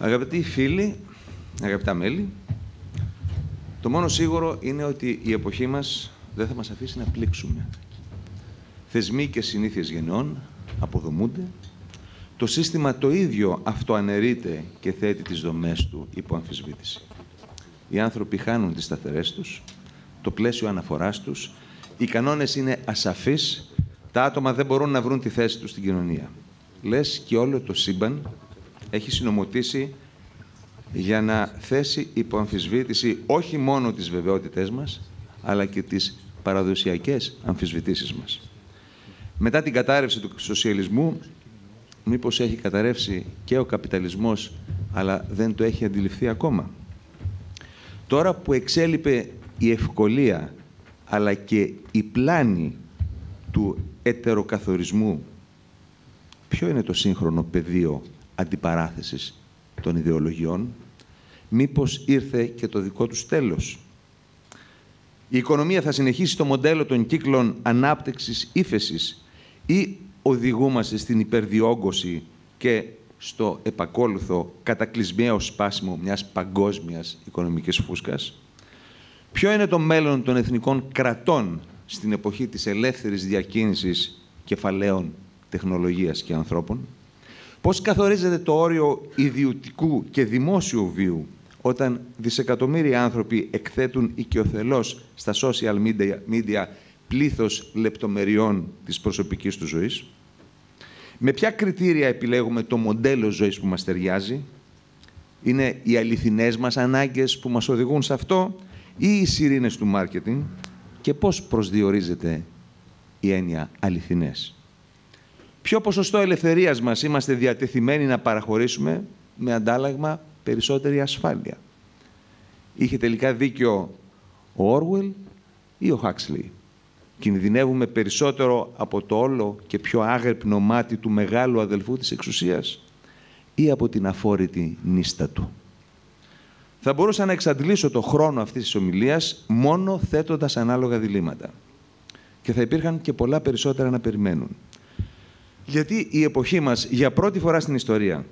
Αγαπητοί φίλοι, αγαπητά μέλη, το μόνο σίγουρο είναι ότι η εποχή μας δεν θα μας αφήσει να πλήξουμε. Θεσμοί και συνήθειες γενναιών αποδομούνται. Το σύστημα το ίδιο αυτοαναιρείται και θέτει τις δομές του υπό αμφισβήτηση. Οι άνθρωποι χάνουν τις σταθερές τους, το πλαίσιο αναφοράς τους, οι κανόνες είναι ασαφείς, τα άτομα δεν μπορούν να βρουν τη θέση τους στην κοινωνία. Λες και όλο το σύμπαν έχει συνομωτήσει για να θέσει υπό αμφισβήτηση όχι μόνο τις βεβαιότητές μας, αλλά και τις παραδοσιακές αμφισβητήσεις μας. Μετά την κατάρρευση του σοσιαλισμού, μήπως έχει καταρρεύσει και ο καπιταλισμός, αλλά δεν το έχει αντιληφθεί ακόμα. Τώρα που εξέλιπε η ευκολία, αλλά και η πλάνη του ετεροκαθορισμού, ποιο είναι το σύγχρονο πεδίο αντιπαράθεσης των ιδεολογιών? Μήπως ήρθε και το δικό τους τέλος? Η οικονομία θα συνεχίσει το μοντέλο των κύκλων ανάπτυξης ύφεσης ή οδηγούμαστε στην υπερδιόγκωση και στο επακόλουθο κατακλυσμιαίο σπάσιμο μιας παγκόσμιας οικονομικής φούσκας? Ποιο είναι το μέλλον των εθνικών κρατών στην εποχή της ελεύθερης διακίνησης κεφαλαίων, τεχνολογίας και ανθρώπων? Πώς καθορίζεται το όριο ιδιωτικού και δημόσιου βίου όταν δισεκατομμύρια άνθρωποι εκθέτουν οικειοθελώς στα social media πλήθος λεπτομεριών της προσωπικής του ζωής? Με ποια κριτήρια επιλέγουμε το μοντέλο ζωής που μας ταιριάζει? Είναι οι αληθινές μας ανάγκες που μας οδηγούν σε αυτό ή οι σιρήνες του μάρκετινγκ? Και πώς προσδιορίζεται η έννοια αληθινές? Ποιο ποσοστό ελευθερίας μας είμαστε διατεθειμένοι να παραχωρήσουμε με αντάλλαγμα περισσότερη ασφάλεια? Είχε τελικά δίκιο ο Όρουελ ή ο Χάξλι? Κινδυνεύουμε περισσότερο από το όλο και πιο άγρυπνο μάτι του μεγάλου αδελφού της εξουσίας ή από την αφόρητη νύστα του? Θα μπορούσα να εξαντλήσω το χρόνο αυτής της ομιλίας μόνο θέτοντας ανάλογα διλήμματα. Και θα υπήρχαν και πολλά περισσότερα να περιμένουν. Γιατί η εποχή μας, για πρώτη φορά στην ιστορία,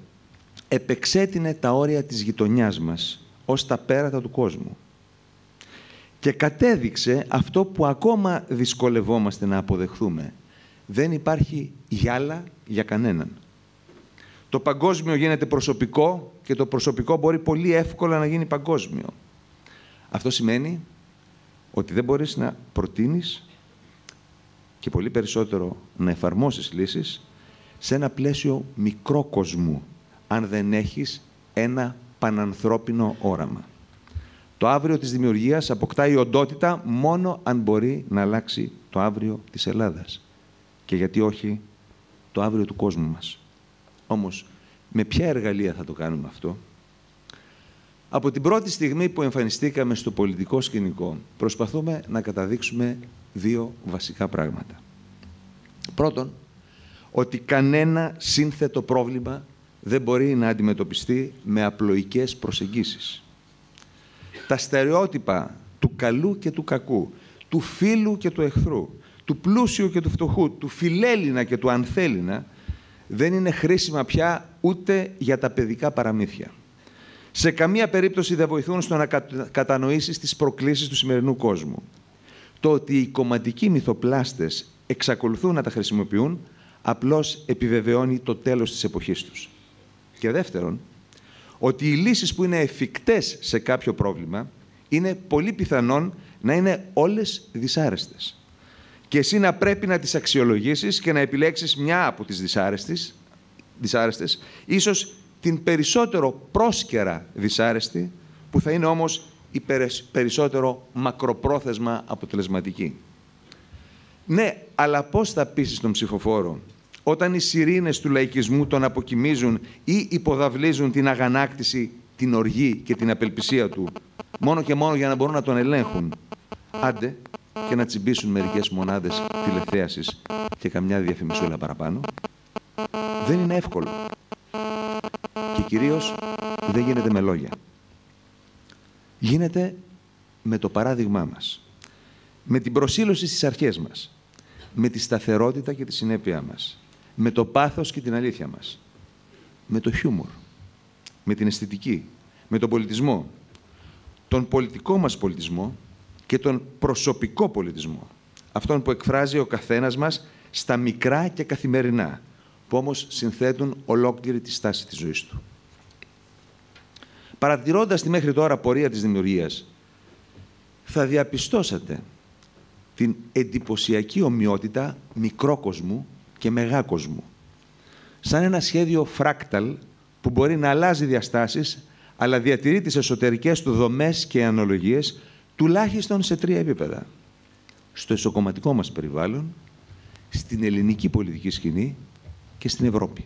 επεξέτεινε τα όρια της γειτονιάς μας ως τα πέρατα του κόσμου. Και κατέδειξε αυτό που ακόμα δυσκολευόμαστε να αποδεχθούμε. Δεν υπάρχει γυάλα για κανέναν. Το παγκόσμιο γίνεται προσωπικό και το προσωπικό μπορεί πολύ εύκολα να γίνει παγκόσμιο. Αυτό σημαίνει ότι δεν μπορείς να προτείνεις και πολύ περισσότερο να εφαρμόσεις λύσεις σε ένα πλαίσιο μικρόκοσμου, αν δεν έχεις ένα πανανθρώπινο όραμα. Το αύριο της δημιουργίας αποκτάει οντότητα μόνο αν μπορεί να αλλάξει το αύριο της Ελλάδας. Και γιατί όχι το αύριο του κόσμου μας. Όμως, με ποια εργαλεία θα το κάνουμε αυτό? Από την πρώτη στιγμή που εμφανιστήκαμε στο πολιτικό σκηνικό, προσπαθούμε να καταδείξουμε δύο βασικά πράγματα. Πρώτον, ότι κανένα σύνθετο πρόβλημα δεν μπορεί να αντιμετωπιστεί με απλοϊκές προσεγγίσεις. Τα στερεότυπα του καλού και του κακού, του φίλου και του εχθρού, του πλούσιου και του φτωχού, του φιλέλληνα και του ανθέλληνα, δεν είναι χρήσιμα πια ούτε για τα παιδικά παραμύθια. Σε καμία περίπτωση δεν βοηθούν στο να κατανοήσεις τις προκλήσεις του σημερινού κόσμου. Το ότι οι κομματικοί μυθοπλάστες εξακολουθούν να τα χρησιμοποιούν, απλώς επιβεβαιώνει το τέλος της εποχής τους. Και δεύτερον, ότι οι λύσεις που είναι εφικτές σε κάποιο πρόβλημα είναι πολύ πιθανόν να είναι όλες δυσάρεστες. Και εσύ να πρέπει να τις αξιολογήσεις και να επιλέξεις μια από τις δυσάρεστες, ίσως την περισσότερο πρόσκαιρα δυσάρεστη, που θα είναι όμως η περισσότερο μακροπρόθεσμα αποτελεσματική. Ναι, αλλά πώς θα πείσεις τον ψηφοφόρο όταν οι σιρήνες του λαϊκισμού τον αποκοιμίζουν ή υποδαβλίζουν την αγανάκτηση, την οργή και την απελπισία του, μόνο και μόνο για να μπορούν να τον ελέγχουν? Άντε και να τσιμπήσουν μερικές μονάδες τηλεθέασης και καμιά διαφημισούλα παραπάνω. Δεν είναι εύκολο. Και κυρίως δεν γίνεται με λόγια. Γίνεται με το παράδειγμά μας. Με την προσήλωση στις αρχές μας. Με τη σταθερότητα και τη συνέπειά μας. Με το πάθος και την αλήθεια μας. Με το χιούμορ. με την αισθητική, με τον πολιτισμό, τον πολιτικό μας πολιτισμό και τον προσωπικό πολιτισμό, αυτόν που εκφράζει ο καθένας μας στα μικρά και καθημερινά, που όμως συνθέτουν ολόκληρη τη στάση της ζωής του. Παρατηρώντας τη μέχρι τώρα πορεία της δημιουργίας, θα διαπιστώσατε την εντυπωσιακή ομοιότητα μικρόκοσμου και μεγάκοσμου, σαν ένα σχέδιο φράκταλ που μπορεί να αλλάζει διαστάσεις, αλλά διατηρεί τις εσωτερικές του δομές και αναλογίες τουλάχιστον σε 3 επίπεδα. Στο εσωκομματικό μας περιβάλλον, στην ελληνική πολιτική σκηνή και στην Ευρώπη.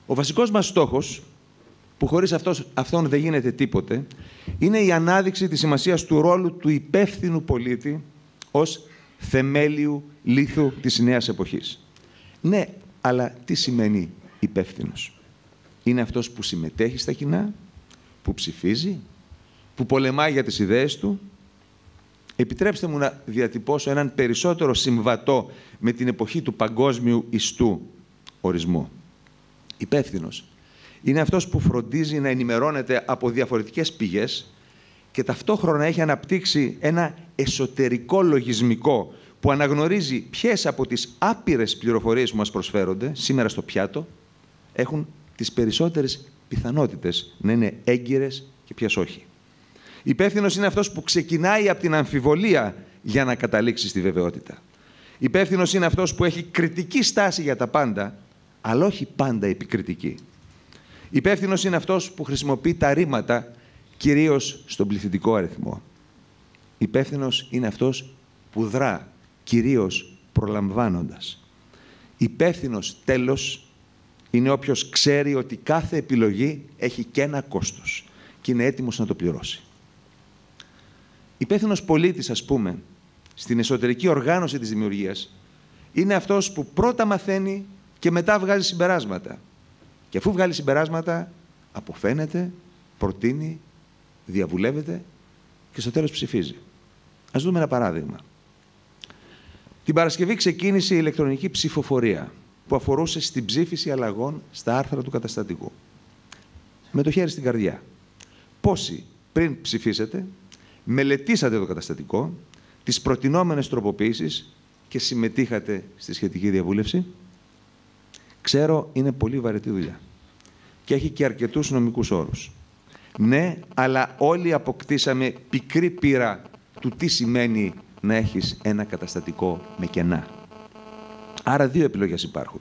Ο βασικός μας στόχος, που χωρίς αυτόν δεν γίνεται τίποτε, είναι η ανάδειξη της σημασίας του ρόλου του υπεύθυνου πολίτη ως θεμέλιου λίθου της νέας εποχής. Ναι, αλλά τι σημαίνει υπεύθυνος? Είναι αυτός που συμμετέχει στα κοινά, που ψηφίζει, που πολεμάει για τις ιδέες του? Επιτρέψτε μου να διατυπώσω έναν περισσότερο συμβατό με την εποχή του παγκόσμιου ιστού ορισμό. Υπεύθυνος είναι αυτός που φροντίζει να ενημερώνεται από διαφορετικές πηγές και ταυτόχρονα έχει αναπτύξει ένα εσωτερικό λογισμικό που αναγνωρίζει ποιες από τις άπειρες πληροφορίες που μας προσφέρονται σήμερα στο πιάτο έχουν τις περισσότερες πιθανότητες να είναι έγκυρες και ποιες όχι. Υπεύθυνος είναι αυτός που ξεκινάει από την αμφιβολία για να καταλήξει στη βεβαιότητα. Υπεύθυνος είναι αυτός που έχει κριτική στάση για τα πάντα, αλλά όχι πάντα επικριτική. Υπεύθυνος είναι αυτός που χρησιμοποιεί τα ρήματα κυρίως στον πληθυντικό αριθμό. Υπεύθυνος είναι αυτός που δρά κυρίως προλαμβάνοντας. Υπεύθυνος, τέλος, είναι όποιος ξέρει ότι κάθε επιλογή έχει και ένα κόστος και είναι έτοιμος να το πληρώσει. Υπεύθυνος πολίτης, ας πούμε, στην εσωτερική οργάνωση της δημιουργίας, είναι αυτός που πρώτα μαθαίνει και μετά βγάζει συμπεράσματα. Και αφού βγάλει συμπεράσματα, αποφαίνεται, προτείνει, διαβουλεύεται και στο τέλος ψηφίζει. Ας δούμε ένα παράδειγμα. Την Παρασκευή ξεκίνησε η ηλεκτρονική ψηφοφορία που αφορούσε στην ψήφιση αλλαγών στα άρθρα του καταστατικού. Με το χέρι στην καρδιά. Πόσοι πριν ψηφίσετε μελετήσατε το καταστατικό, τις προτινόμενες τροποποίησεις και συμμετείχατε στη σχετική διαβούλευση? Ξέρω, είναι πολύ βαρετή δουλειά και έχει και αρκετούς νομικούς όρους. Ναι, αλλά όλοι αποκτήσαμε πικρή πείρα του τι σημαίνει να έχεις ένα καταστατικό με κενά. Άρα 2 επιλογές υπάρχουν.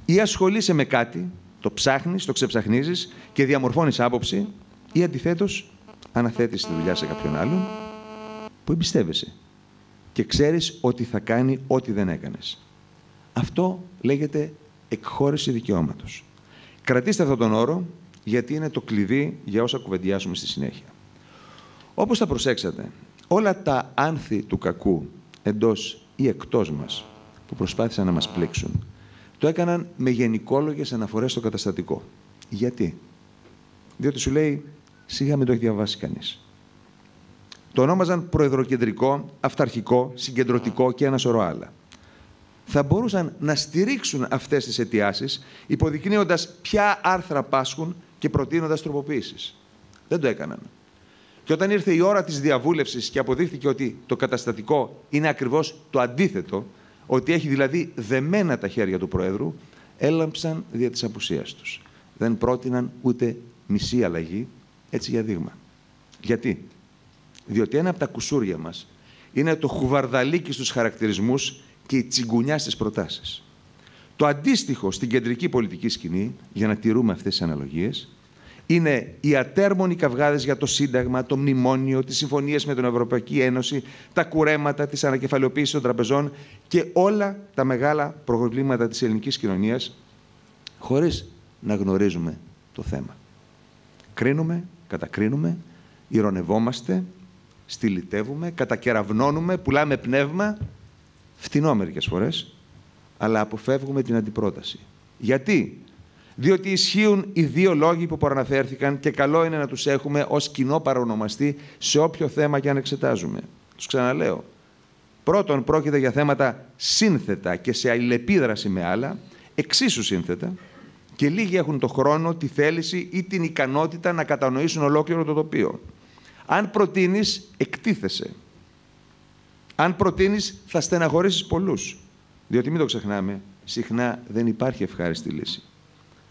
Ή ασχολείσαι με κάτι, το ψάχνεις, το ξεψαχνίζεις και διαμορφώνεις άποψη, ή αντιθέτως αναθέτεις τη δουλειά σε κάποιον άλλον που εμπιστεύεσαι και ξέρεις ότι θα κάνει ό,τι δεν έκανες. Αυτό λέγεται εκχώρηση δικαιώματος. Κρατήστε αυτόν τον όρο, γιατί είναι το κλειδί για όσα κουβεντιάσουμε στη συνέχεια. Όπως θα προσέξατε, όλα τα άνθη του κακού εντός ή εκτός μας που προσπάθησαν να μας πλήξουν, το έκαναν με γενικόλογες αναφορές στο καταστατικό. Γιατί? Διότι σου λέει, σιγά μην το έχει διαβάσει κανείς. Το ονόμαζαν προεδροκεντρικό, αυταρχικό, συγκεντρωτικό και ένα σωρό άλλα. Θα μπορούσαν να στηρίξουν αυτές τις αιτιάσεις, υποδεικνύοντας ποια άρθρα πάσχουν και προτείνοντας τροποποίησεις. Δεν το έκαναν. Και όταν ήρθε η ώρα της διαβούλευσης και αποδείχθηκε ότι το καταστατικό είναι ακριβώς το αντίθετο, ότι έχει δηλαδή δεμένα τα χέρια του Προέδρου, έλαμψαν δια της απουσίας τους. Δεν πρότειναν ούτε μισή αλλαγή, έτσι για δείγμα. Γιατί? Διότι ένα από τα κουσούρια μας είναι το χουβαρδαλίκι στους χαρακτηρισμούς και η τσιγκουνιά στις προτάσεις. Το αντίστοιχο στην κεντρική πολιτική σκηνή, για να τηρούμε αυτές τις αναλογίες, είναι οι ατέρμονοι καυγάδες για το Σύνταγμα, το Μνημόνιο, τις συμφωνίες με την Ευρωπαϊκή Ένωση, τα κουρέματα της ανακεφαλαιοποίησης των τραπεζών και όλα τα μεγάλα προβλήματα της ελληνικής κοινωνίας, χωρίς να γνωρίζουμε το θέμα. Κρίνουμε, κατακρίνουμε, ηρωνευόμαστε, στυλιτεύουμε, κατακεραυνώνουμε, πουλάμε πνεύμα, φτηνό μερικές φορές, αλλά αποφεύγουμε την αντιπρόταση. Γιατί? Διότι ισχύουν οι 2 λόγοι που προαναφέρθηκαν και καλό είναι να τους έχουμε ως κοινό παρονομαστή σε όποιο θέμα και αν εξετάζουμε. Τους ξαναλέω. Πρώτον, πρόκειται για θέματα σύνθετα και σε αλληλεπίδραση με άλλα, εξίσου σύνθετα, και λίγοι έχουν το χρόνο, τη θέληση ή την ικανότητα να κατανοήσουν ολόκληρο το τοπίο. Αν προτείνεις, εκτίθεσαι. Αν προτείνεις, θα στεναχωρήσεις πολλούς. Διότι μην το ξεχνάμε, συχνά δεν υπάρχει ευχάριστη λύση.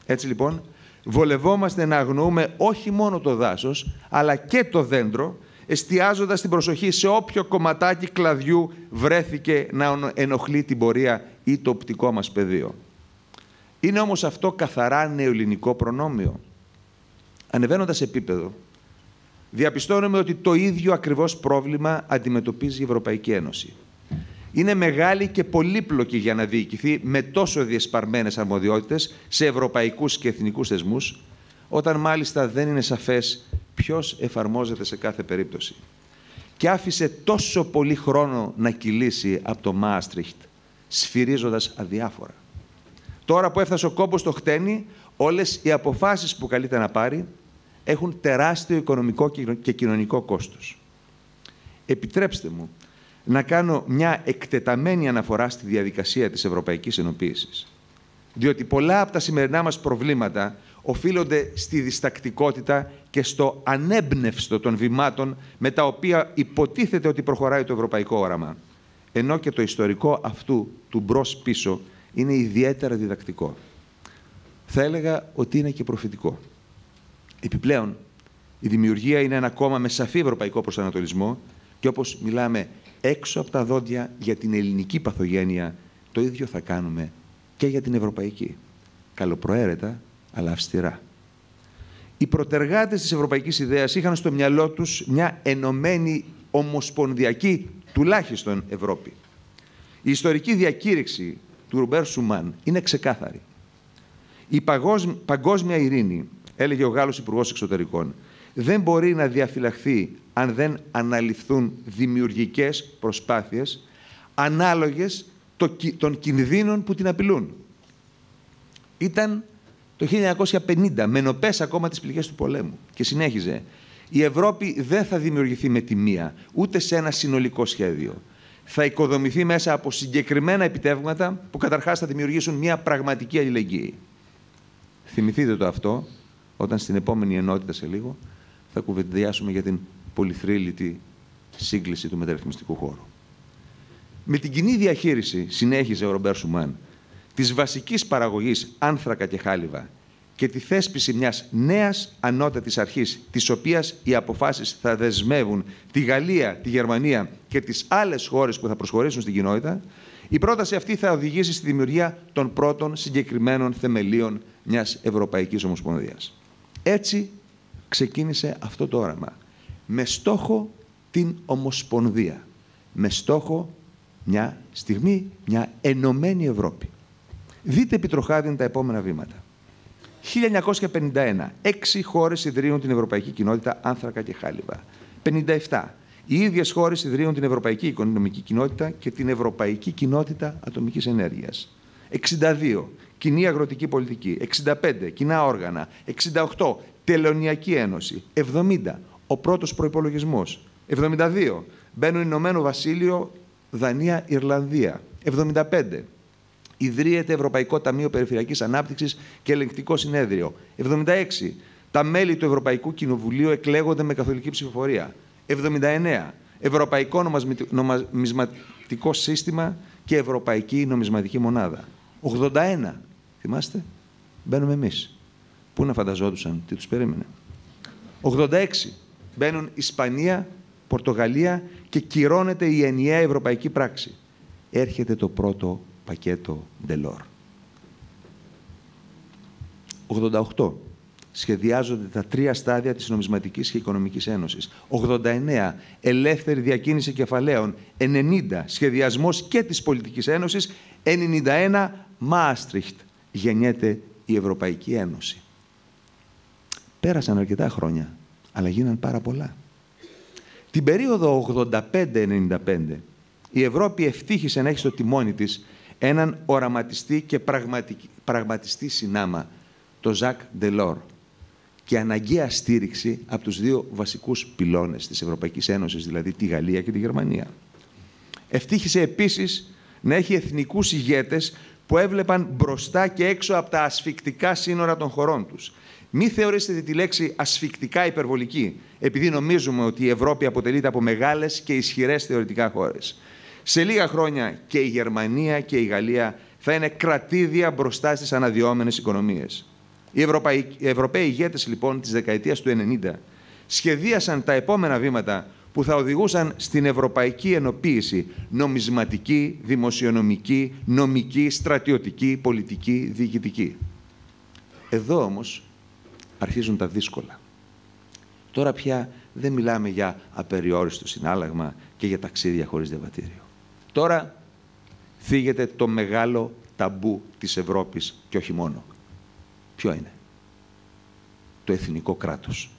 Έτσι λοιπόν, βολευόμαστε να αγνοούμε όχι μόνο το δάσος, αλλά και το δέντρο, εστιάζοντας την προσοχή σε όποιο κομματάκι κλαδιού βρέθηκε να ενοχλεί την πορεία ή το οπτικό μας πεδίο. Είναι όμως αυτό καθαρά νεοελληνικό προνόμιο. Ανεβαίνοντας επίπεδο, διαπιστώνουμε ότι το ίδιο ακριβώς πρόβλημα αντιμετωπίζει η Ευρωπαϊκή Ένωση. Είναι μεγάλη και πολύπλοκη για να διοικηθεί με τόσο διεσπαρμένες αρμοδιότητες σε ευρωπαϊκούς και εθνικούς θεσμούς, όταν μάλιστα δεν είναι σαφές ποιος εφαρμόζεται σε κάθε περίπτωση. Και άφησε τόσο πολύ χρόνο να κυλήσει από το Μάστριχτ, σφυρίζοντας αδιάφορα. Τώρα που έφτασε ο κόμπος στο χτένι, όλες οι αποφάσεις που καλείται να πάρει έχουν τεράστιο οικονομικό και κοινωνικό κόστος. Επιτρέψτε μου να κάνω μια εκτεταμένη αναφορά στη διαδικασία της Ευρωπαϊκής Ενοποίησης. Διότι πολλά από τα σημερινά μας προβλήματα οφείλονται στη διστακτικότητα και στο ανέμπνευστο των βημάτων με τα οποία υποτίθεται ότι προχωράει το ευρωπαϊκό όραμα. Ενώ και το ιστορικό αυτού του μπρος-πίσω είναι ιδιαίτερα διδακτικό. Θα έλεγα ότι είναι και προφητικό. Επιπλέον, η δημιουργία είναι ένα κόμμα με σαφή ευρωπαϊκό προσανατολισμό και όπως μιλάμε έξω από τα δόντια για την ελληνική παθογένεια, το ίδιο θα κάνουμε και για την ευρωπαϊκή. Καλοπροαίρετα, αλλά αυστηρά. Οι προτεργάτες της ευρωπαϊκής ιδέας είχαν στο μυαλό τους μια ενωμένη ομοσπονδιακή τουλάχιστον Ευρώπη. Η ιστορική διακήρυξη του Ρομπέρ Σουμάν είναι ξεκάθαρη. Η παγκόσμια ειρήνη, έλεγε ο Γάλλος Υπουργός Εξωτερικών, δεν μπορεί να διαφυλαχθεί αν δεν αναλυφθούν δημιουργικές προσπάθειες ανάλογες των κινδύνων που την απειλούν. Ήταν το 1950, με νοπές ακόμα τις πληγές του πολέμου. Και συνέχιζε, η Ευρώπη δεν θα δημιουργηθεί με τη μία, ούτε σε ένα συνολικό σχέδιο. Θα οικοδομηθεί μέσα από συγκεκριμένα επιτεύγματα που καταρχάς θα δημιουργήσουν μια πραγματική αλληλεγγύη. Θυμηθείτε το αυτό, όταν στην επόμενη ενότητα σε λίγο θα κουβεντιάσουμε για την πολυθρύλητη σύγκληση του μεταρρυθμιστικού χώρου. Με την κοινή διαχείριση, συνέχιζε ο Ρομπέρ Σουμάν, της βασικής παραγωγής άνθρακα και χάλιβα και τη θέσπιση μιας νέας ανώτατης αρχής, της οποίας οι αποφάσεις θα δεσμεύουν τη Γαλλία, τη Γερμανία και τις άλλες χώρες που θα προσχωρήσουν στην κοινότητα, η πρόταση αυτή θα οδηγήσει στη δημιουργία των πρώτων συγκεκριμένων θεμελίων μιας Ευρωπαϊκής Ομοσπονδίας. Έτσι ξεκίνησε αυτό το όραμα, με στόχο την Ομοσπονδία, με στόχο μια στιγμή μια ενωμένη Ευρώπη. Δείτε επιτροχάδιν τα επόμενα βήματα. 1951, 6 χώρες ιδρύουν την Ευρωπαϊκή Κοινότητα Άνθρακα και Χάλιβα. 57, οι ίδιες χώρες ιδρύουν την Ευρωπαϊκή Οικονομική Κοινότητα και την Ευρωπαϊκή Κοινότητα Ατομικής Ενέργειας. 62, κοινή αγροτική πολιτική. 65, κοινά όργανα. 68, τελωνειακή ένωση. 70, ο πρώτος προϋπολογισμός. 72, μπαίνουν Ηνωμένο Βασίλειο, Δανία, Ιρλανδία. 75, ιδρύεται Ευρωπαϊκό Ταμείο Περιφερειακής Ανάπτυξης και Ελεγκτικό Συνέδριο. 76, τα μέλη του Ευρωπαϊκού Κοινοβουλίου εκλέγονται με καθολική ψηφοφορία. 79, Ευρωπαϊκό Νομισματικό Σύστημα και Ευρωπαϊκή Νομισματική Μονάδα. 81, θυμάστε, μπαίνουμε εμείς. Πού να φανταζόντουσαν, τι τους περίμενε. 86, μπαίνουν Ισπανία, Πορτογαλία και κυρώνεται η ενιαία ευρωπαϊκή πράξη. Έρχεται το πρώτο πακέτο Delors. 88. Σχεδιάζονται τα 3 στάδια της Νομισματικής και Οικονομικής Ένωσης. 89. Ελεύθερη διακίνηση κεφαλαίων. 90. Σχεδιασμός και της Πολιτικής Ένωσης. 91. Μάστριχτ. Γεννιέται η Ευρωπαϊκή Ένωση. Πέρασαν αρκετά χρόνια, αλλά γίναν πάρα πολλά. Την περίοδο 85-95, η Ευρώπη ευτύχησε να έχει στο τιμόνι της έναν οραματιστή και πραγματιστή συνάμα, το Ζακ Ντελόρ, και αναγκαία στήριξη από τους 2 βασικούς πυλώνες της Ευρωπαϊκής Ένωσης, δηλαδή τη Γαλλία και τη Γερμανία. Ευτύχησε επίσης να έχει εθνικούς ηγέτες που έβλεπαν μπροστά και έξω από τα ασφικτικά σύνορα των χωρών τους. Μη θεωρήσετε τη λέξη ασφικτικά υπερβολική, επειδή νομίζουμε ότι η Ευρώπη αποτελείται από μεγάλες και ισχυρές θεωρητικά χώρες. Σε λίγα χρόνια και η Γερμανία και η Γαλλία θα είναι κρατήδια μπροστά στις αναδυόμενες οικονομίες. Οι Ευρωπαίοι ηγέτες λοιπόν της δεκαετίας του 90 σχεδίασαν τα επόμενα βήματα που θα οδηγούσαν στην ευρωπαϊκή ενοποίηση, νομισματική, δημοσιονομική, νομική, στρατιωτική, πολιτική, διοικητική. Εδώ όμως αρχίζουν τα δύσκολα. Τώρα πια δεν μιλάμε για απεριόριστο συνάλλαγμα και για ταξίδια χωρίς διαβατήριο. Τώρα θίγεται το μεγάλο ταμπού της Ευρώπης και όχι μόνο. Ποιο είναι? Το εθνικό κράτος.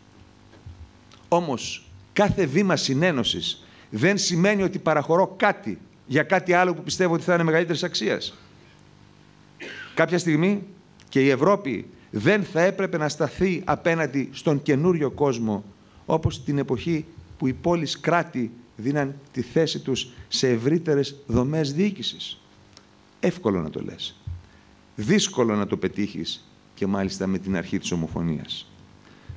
Όμως, κάθε βήμα συνένωσης δεν σημαίνει ότι παραχωρώ κάτι για κάτι άλλο που πιστεύω ότι θα είναι μεγαλύτερης αξίας. Κάποια στιγμή και η Ευρώπη δεν θα έπρεπε να σταθεί απέναντι στον καινούριο κόσμο, όπως την εποχή που οι πόλεις κράτη δίναν τη θέση τους σε ευρύτερες δομές διοίκησης. Εύκολο να το λες. Δύσκολο να το πετύχεις και μάλιστα με την αρχή της ομοφωνίας.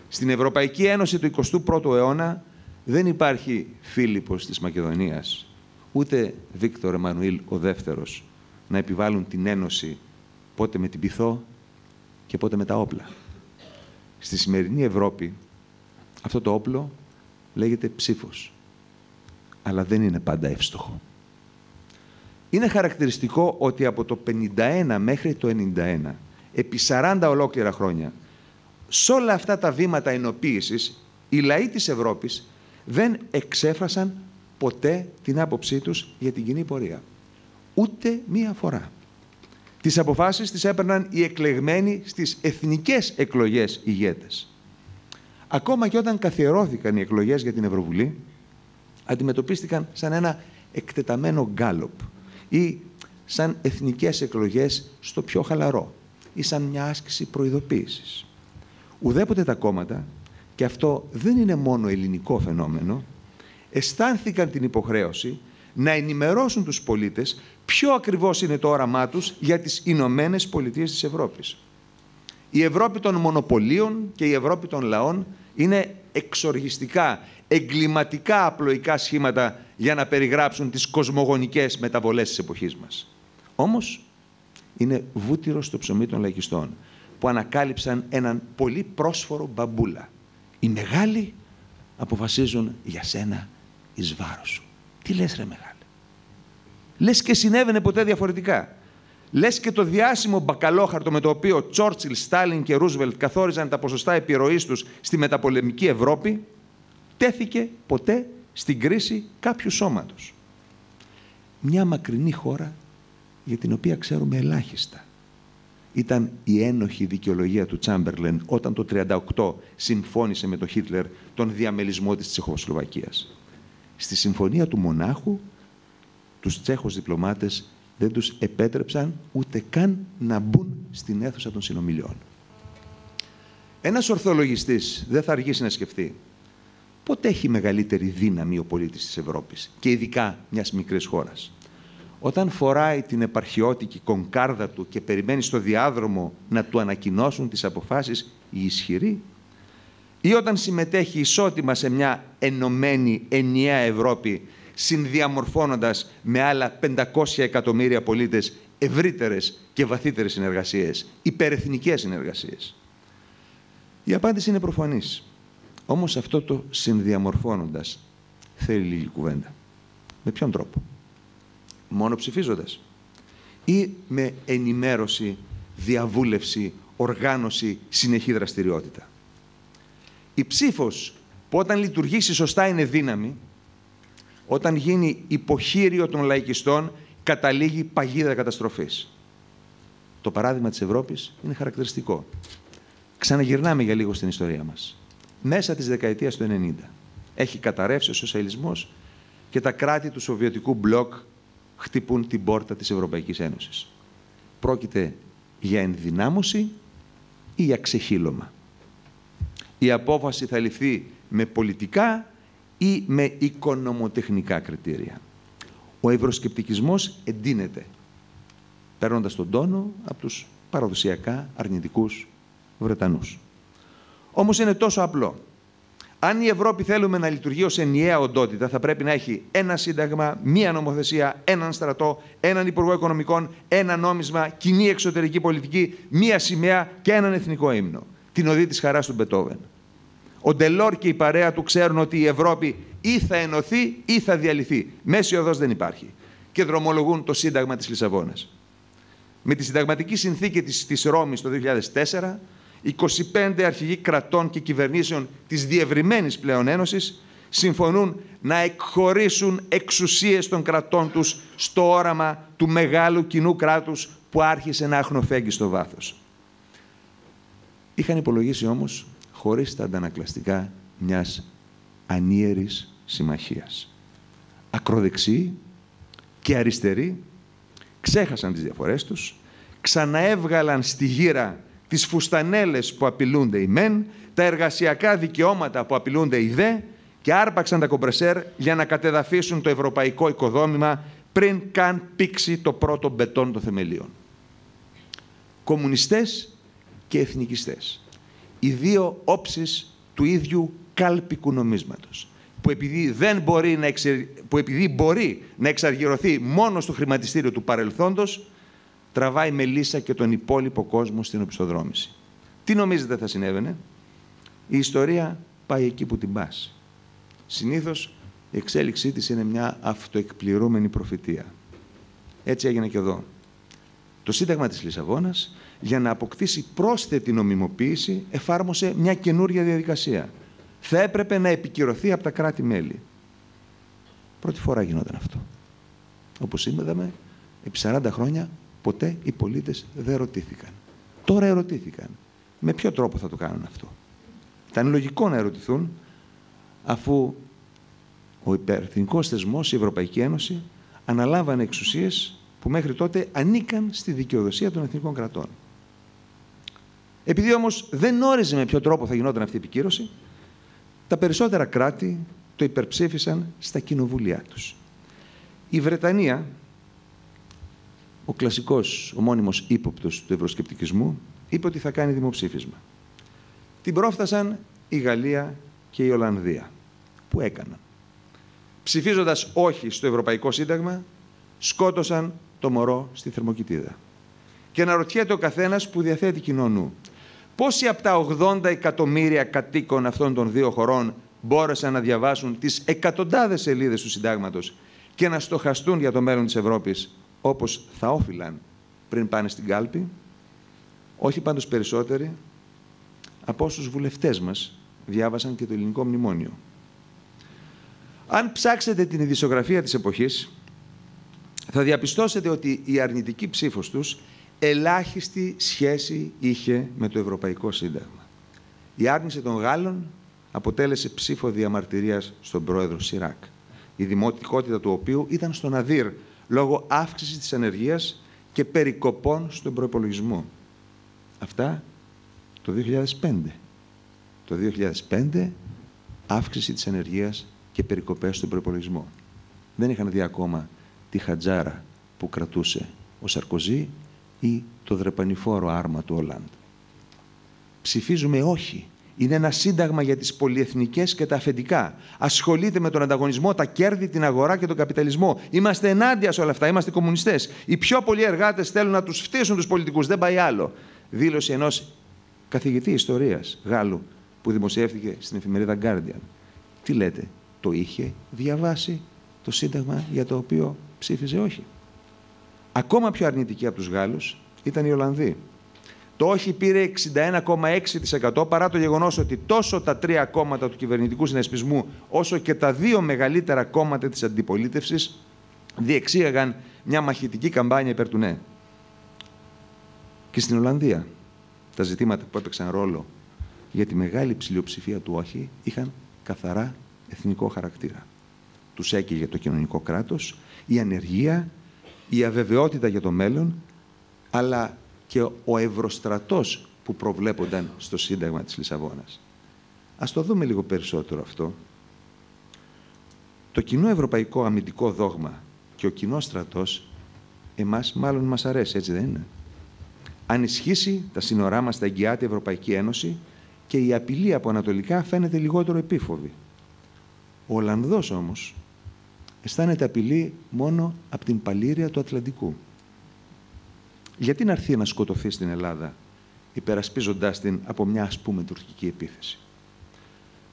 Στην Ευρωπαϊκή Ένωση του 21ου αιώνα δεν υπάρχει Φίλιππος της Μακεδονίας, ούτε Βίκτορ Εμμανουήλ ο δεύτερος να επιβάλλουν την ένωση πότε με την πειθό και πότε με τα όπλα. Στη σημερινή Ευρώπη αυτό το όπλο λέγεται ψήφος, αλλά δεν είναι πάντα εύστοχο. Είναι χαρακτηριστικό ότι από το 51 μέχρι το 91, επί 40 ολόκληρα χρόνια, σε όλα αυτά τα βήματα ενοποίησης, οι λαοί της Ευρώπης δεν εξέφρασαν ποτέ την άποψή τους για την κοινή πορεία. Ούτε μία φορά. Τις αποφάσεις τις έπαιρναν οι εκλεγμένοι στις εθνικές εκλογές ηγέτες. Ακόμα και όταν καθιερώθηκαν οι εκλογές για την Ευρωβουλή, αντιμετωπίστηκαν σαν ένα εκτεταμένο γκάλοπ ή σαν εθνικές εκλογές στο πιο χαλαρό ή σαν μια άσκηση προειδοποίησης. Ουδέποτε τα κόμματα, και αυτό δεν είναι μόνο ελληνικό φαινόμενο, αισθάνθηκαν την υποχρέωση να ενημερώσουν τους πολίτες ποιο ακριβώς είναι το όραμά τους για τις Ηνωμένες Πολιτείες της Ευρώπης. Η Ευρώπη των μονοπωλίων και η Ευρώπη των λαών είναι εξοργιστικά, εγκληματικά απλοϊκά σχήματα για να περιγράψουν τις κοσμογονικές μεταβολές της εποχής μας. Όμως, είναι βούτυρο στο ψωμί των λαϊκιστών, που ανακάλυψαν έναν πολύ πρόσφορο μπαμπούλα. Οι μεγάλοι αποφασίζουν για σένα εις βάρος σου. Τι λες ρε μεγάλε? Λες και συνέβαινε ποτέ διαφορετικά. Λες και το διάσημο μπακαλόχαρτο με το οποίο Τσόρτσιλ, Στάλιν και Ρούσβελτ καθόριζαν τα ποσοστά επιρροής τους στη μεταπολεμική Ευρώπη, τέθηκε ποτέ στην κρίση κάποιου σώματος. Μια μακρινή χώρα για την οποία ξέρουμε ελάχιστα ήταν η ένοχη δικαιολογία του Τσάμπερλεν όταν το 1938 συμφώνησε με τον Χίτλερ τον διαμελισμό της Τσεχοσλοβακίας. Στη Συμφωνία του Μονάχου, τους Τσέχους διπλωμάτες δεν τους επέτρεψαν ούτε καν να μπουν στην αίθουσα των συνομιλιών. Ένας ορθολογιστής δεν θα αργήσει να σκεφτεί πότε έχει μεγαλύτερη δύναμη ο πολίτης της Ευρώπης και ειδικά μιας μικρής χώρας. Όταν φοράει την επαρχιώτικη κονκάρδα του και περιμένει στο διάδρομο να του ανακοινώσουν τις αποφάσεις οι ισχυροί, ή όταν συμμετέχει ισότιμα σε μια ενωμένη ενιαία Ευρώπη, συνδιαμορφώνοντας με άλλα 500 εκατομμύρια πολίτες ευρύτερες και βαθύτερες συνεργασίες, υπερεθνικές συνεργασίες. Η απάντηση είναι προφανής. Όμως αυτό το συνδιαμορφώνοντας θέλει λίγη κουβέντα. Με ποιον τρόπο? Μόνο ψηφίζοντας ή με ενημέρωση, διαβούλευση, οργάνωση, συνεχή δραστηριότητα? Η ψήφος που όταν λειτουργήσει σωστά είναι δύναμη, όταν γίνει υποχείριο των λαϊκιστών καταλήγει παγίδα καταστροφής. Το παράδειγμα της Ευρώπης είναι χαρακτηριστικό. Ξαναγυρνάμε για λίγο στην ιστορία μας. Μέσα της δεκαετίας του 90 έχει καταρρεύσει ο σοσιαλισμός και τα κράτη του Σοβιετικού μπλοκ χτυπούν την πόρτα της Ευρωπαϊκής Ένωσης. Πρόκειται για ενδυνάμωση ή για ξεχύλωμα? Η απόφαση θα ληφθεί με πολιτικά ή με οικονομοτεχνικά κριτήρια. Ο ευρωσκεπτικισμός εντείνεται. παίρνοντας τον τόνο από τους παραδοσιακά αρνητικούς Βρετανούς. Όμως είναι τόσο απλό. Αν η Ευρώπη θέλουμε να λειτουργεί ως ενιαία οντότητα, θα πρέπει να έχει ένα σύνταγμα, μία νομοθεσία, έναν στρατό, έναν υπουργό οικονομικών, ένα νόμισμα, κοινή εξωτερική πολιτική, μία σημαία και έναν εθνικό ύμνο. Την οδή της χαράς του Μπετόβεν. Ο Ντελόρ και η παρέα του ξέρουν ότι η Ευρώπη ή θα ενωθεί ή θα διαλυθεί. Μέση οδός δεν υπάρχει. Και δρομολογούν το Σύνταγμα της Λισαβόνας. Με τη συνταγματική συνθήκη της Ρώμης το 2004, 25 αρχηγοί κρατών και κυβερνήσεων της διευρυμένης πλέον Ένωσης συμφωνούν να εκχωρήσουν εξουσίες των κρατών τους στο όραμα του μεγάλου κοινού κράτους που άρχισε να αχνοφέγγει στο βάθος. Είχαν υπολογίσει όμως χωρίς τα αντανακλαστικά μιας ανίερης συμμαχίας. Ακροδεξιοί και αριστεροί ξέχασαν τις διαφορές τους, ξαναέβγαλαν στη γύρα τις φουστανέλες που απειλούνται οι μεν, τα εργασιακά δικαιώματα που απειλούνται οι δε και άρπαξαν τα κομπρεσέρ για να κατεδαφίσουν το ευρωπαϊκό οικοδόμημα πριν καν πήξει το πρώτο μπετόν των θεμελίων. Κομμουνιστές και εθνικιστές. Οι δύο όψεις του ίδιου κάλπικου νομίσματος, που επειδή μπορεί να εξαργυρωθεί μόνο στο χρηματιστήριο του παρελθόντος, τραβάει με λύσα και τον υπόλοιπο κόσμο στην οπισθοδρόμηση. Τι νομίζετε θα συνέβαινε? Η ιστορία πάει εκεί που την πας. Συνήθως η εξέλιξή της είναι μια αυτοεκπληρούμενη προφητεία. Έτσι έγινε και εδώ. Το Σύνταγμα της Λισαβόνας, για να αποκτήσει πρόσθετη νομιμοποίηση, εφάρμοσε μια καινούρια διαδικασία. Θα έπρεπε να επικυρωθεί από τα κράτη-μέλη. Πρώτη φορά γινόταν αυτό. Όπως είδαμε, επί 40 χρόνια ποτέ οι πολίτες δεν ερωτήθηκαν. Τώρα ερωτήθηκαν. Με ποιο τρόπο θα το κάνουν αυτό? Ήταν λογικό να ερωτηθούν, αφού ο υπερεθνικός θεσμός, η Ευρωπαϊκή Ένωση, αναλάμβανε εξουσίες που μέχρι τότε ανήκαν στη δικαιοδοσία των εθνικών κρατών. Επειδή όμως δεν όριζε με ποιο τρόπο θα γινόταν αυτή η επικύρωση, τα περισσότερα κράτη το υπερψήφισαν στα κοινοβούλια τους. Η Βρετανία, ο κλασικός, ο μόνιμος ύποπτος του ευρωσκεπτικισμού, είπε ότι θα κάνει δημοψήφισμα. Την πρόφτασαν η Γαλλία και η Ολλανδία, που έκαναν. Ψηφίζοντας όχι στο Ευρωπαϊκό Σύνταγμα, σκότωσαν το μωρό στη θερμοκηπίδα. Και αναρωτιέται ο καθένας που διαθέτει κοινό νου. Πόσοι από τα 80 εκατομμύρια κατοίκων αυτών των δύο χωρών μπόρεσαν να διαβάσουν τις εκατοντάδες σελίδες του Συντάγματος και να στοχαστούν για το μέλλον της Ευρώπης όπως θα όφυλαν πριν πάνε στην κάλπη? Όχι πάντως περισσότεροι από όσους βουλευτές μας διάβασαν και το ελληνικό μνημόνιο. Αν ψάξετε την ειδησιογραφία της εποχής, θα διαπιστώσετε ότι η αρνητική ψήφος τους ελάχιστη σχέση είχε με το Ευρωπαϊκό Σύνταγμα. Η άρνηση των Γάλλων αποτέλεσε ψήφο διαμαρτυρίας στον πρόεδρο Σιράκ, η δημοτικότητα του οποίου ήταν στον αδύρ λόγω αύξησης της ανεργίας και περικοπών στον προϋπολογισμό. Αυτά το 2005. Το 2005 αύξηση της ανεργίας και περικοπές στον προϋπολογισμό. Δεν είχαν δει ακόμα τη χατζάρα που κρατούσε ο Σαρκοζή ή το δρεπανηφόρο άρμα του Ολάντ. Ψηφίζουμε όχι. Είναι ένα σύνταγμα για τις πολυεθνικές και τα αφεντικά. Ασχολείται με τον ανταγωνισμό, τα κέρδη, την αγορά και τον καπιταλισμό. Είμαστε ενάντια σε όλα αυτά. Είμαστε κομμουνιστές. Οι πιο πολλοί εργάτες θέλουν να τους φτύσουν τους πολιτικούς. Δεν πάει άλλο. Δήλωση ενός καθηγητή ιστορίας Γάλλου που δημοσιεύτηκε στην εφημερίδα Guardian. Τι λέτε? Το είχε διαβάσει το σύνταγμα για το οποίο ψήφιζε όχι? Ακόμα πιο αρνητική από τους Γάλλους ήταν οι Ολλανδοί. Το όχι πήρε 61,6% παρά το γεγονός ότι τόσο τα τρία κόμματα του κυβερνητικού συνασπισμού όσο και τα δύο μεγαλύτερα κόμματα της αντιπολίτευσης διεξήγαγαν μια μαχητική καμπάνια υπέρ του ναι. Και στην Ολλανδία τα ζητήματα που έπαιξαν ρόλο για τη μεγάλη πλειοψηφία του όχι είχαν καθαρά εθνικό χαρακτήρα. Τους έκαιγε το κοινωνικό κράτος, η ανεργία, η αβεβαιότητα για το μέλλον, αλλά και ο ευρωστρατός που προβλέπονταν στο Σύνταγμα της Λισαβόνας. Ας το δούμε λίγο περισσότερο αυτό. Το κοινό ευρωπαϊκό αμυντικό δόγμα και ο κοινός στρατός Εμάς μάλλον μας αρέσει, έτσι δεν είναι? Αν ισχύσει, τα σύνορά μας τα εγγυάται η Ευρωπαϊκή Ένωση και η απειλή από ανατολικά φαίνεται λιγότερο επίφοβη. Ο Ολλανδός όμως αισθάνεται απειλή μόνο από την παλήρια του Ατλαντικού. Γιατί να έρθει να σκοτωθεί στην Ελλάδα, υπερασπίζοντάς την από μια ας πούμε τουρκική επίθεση?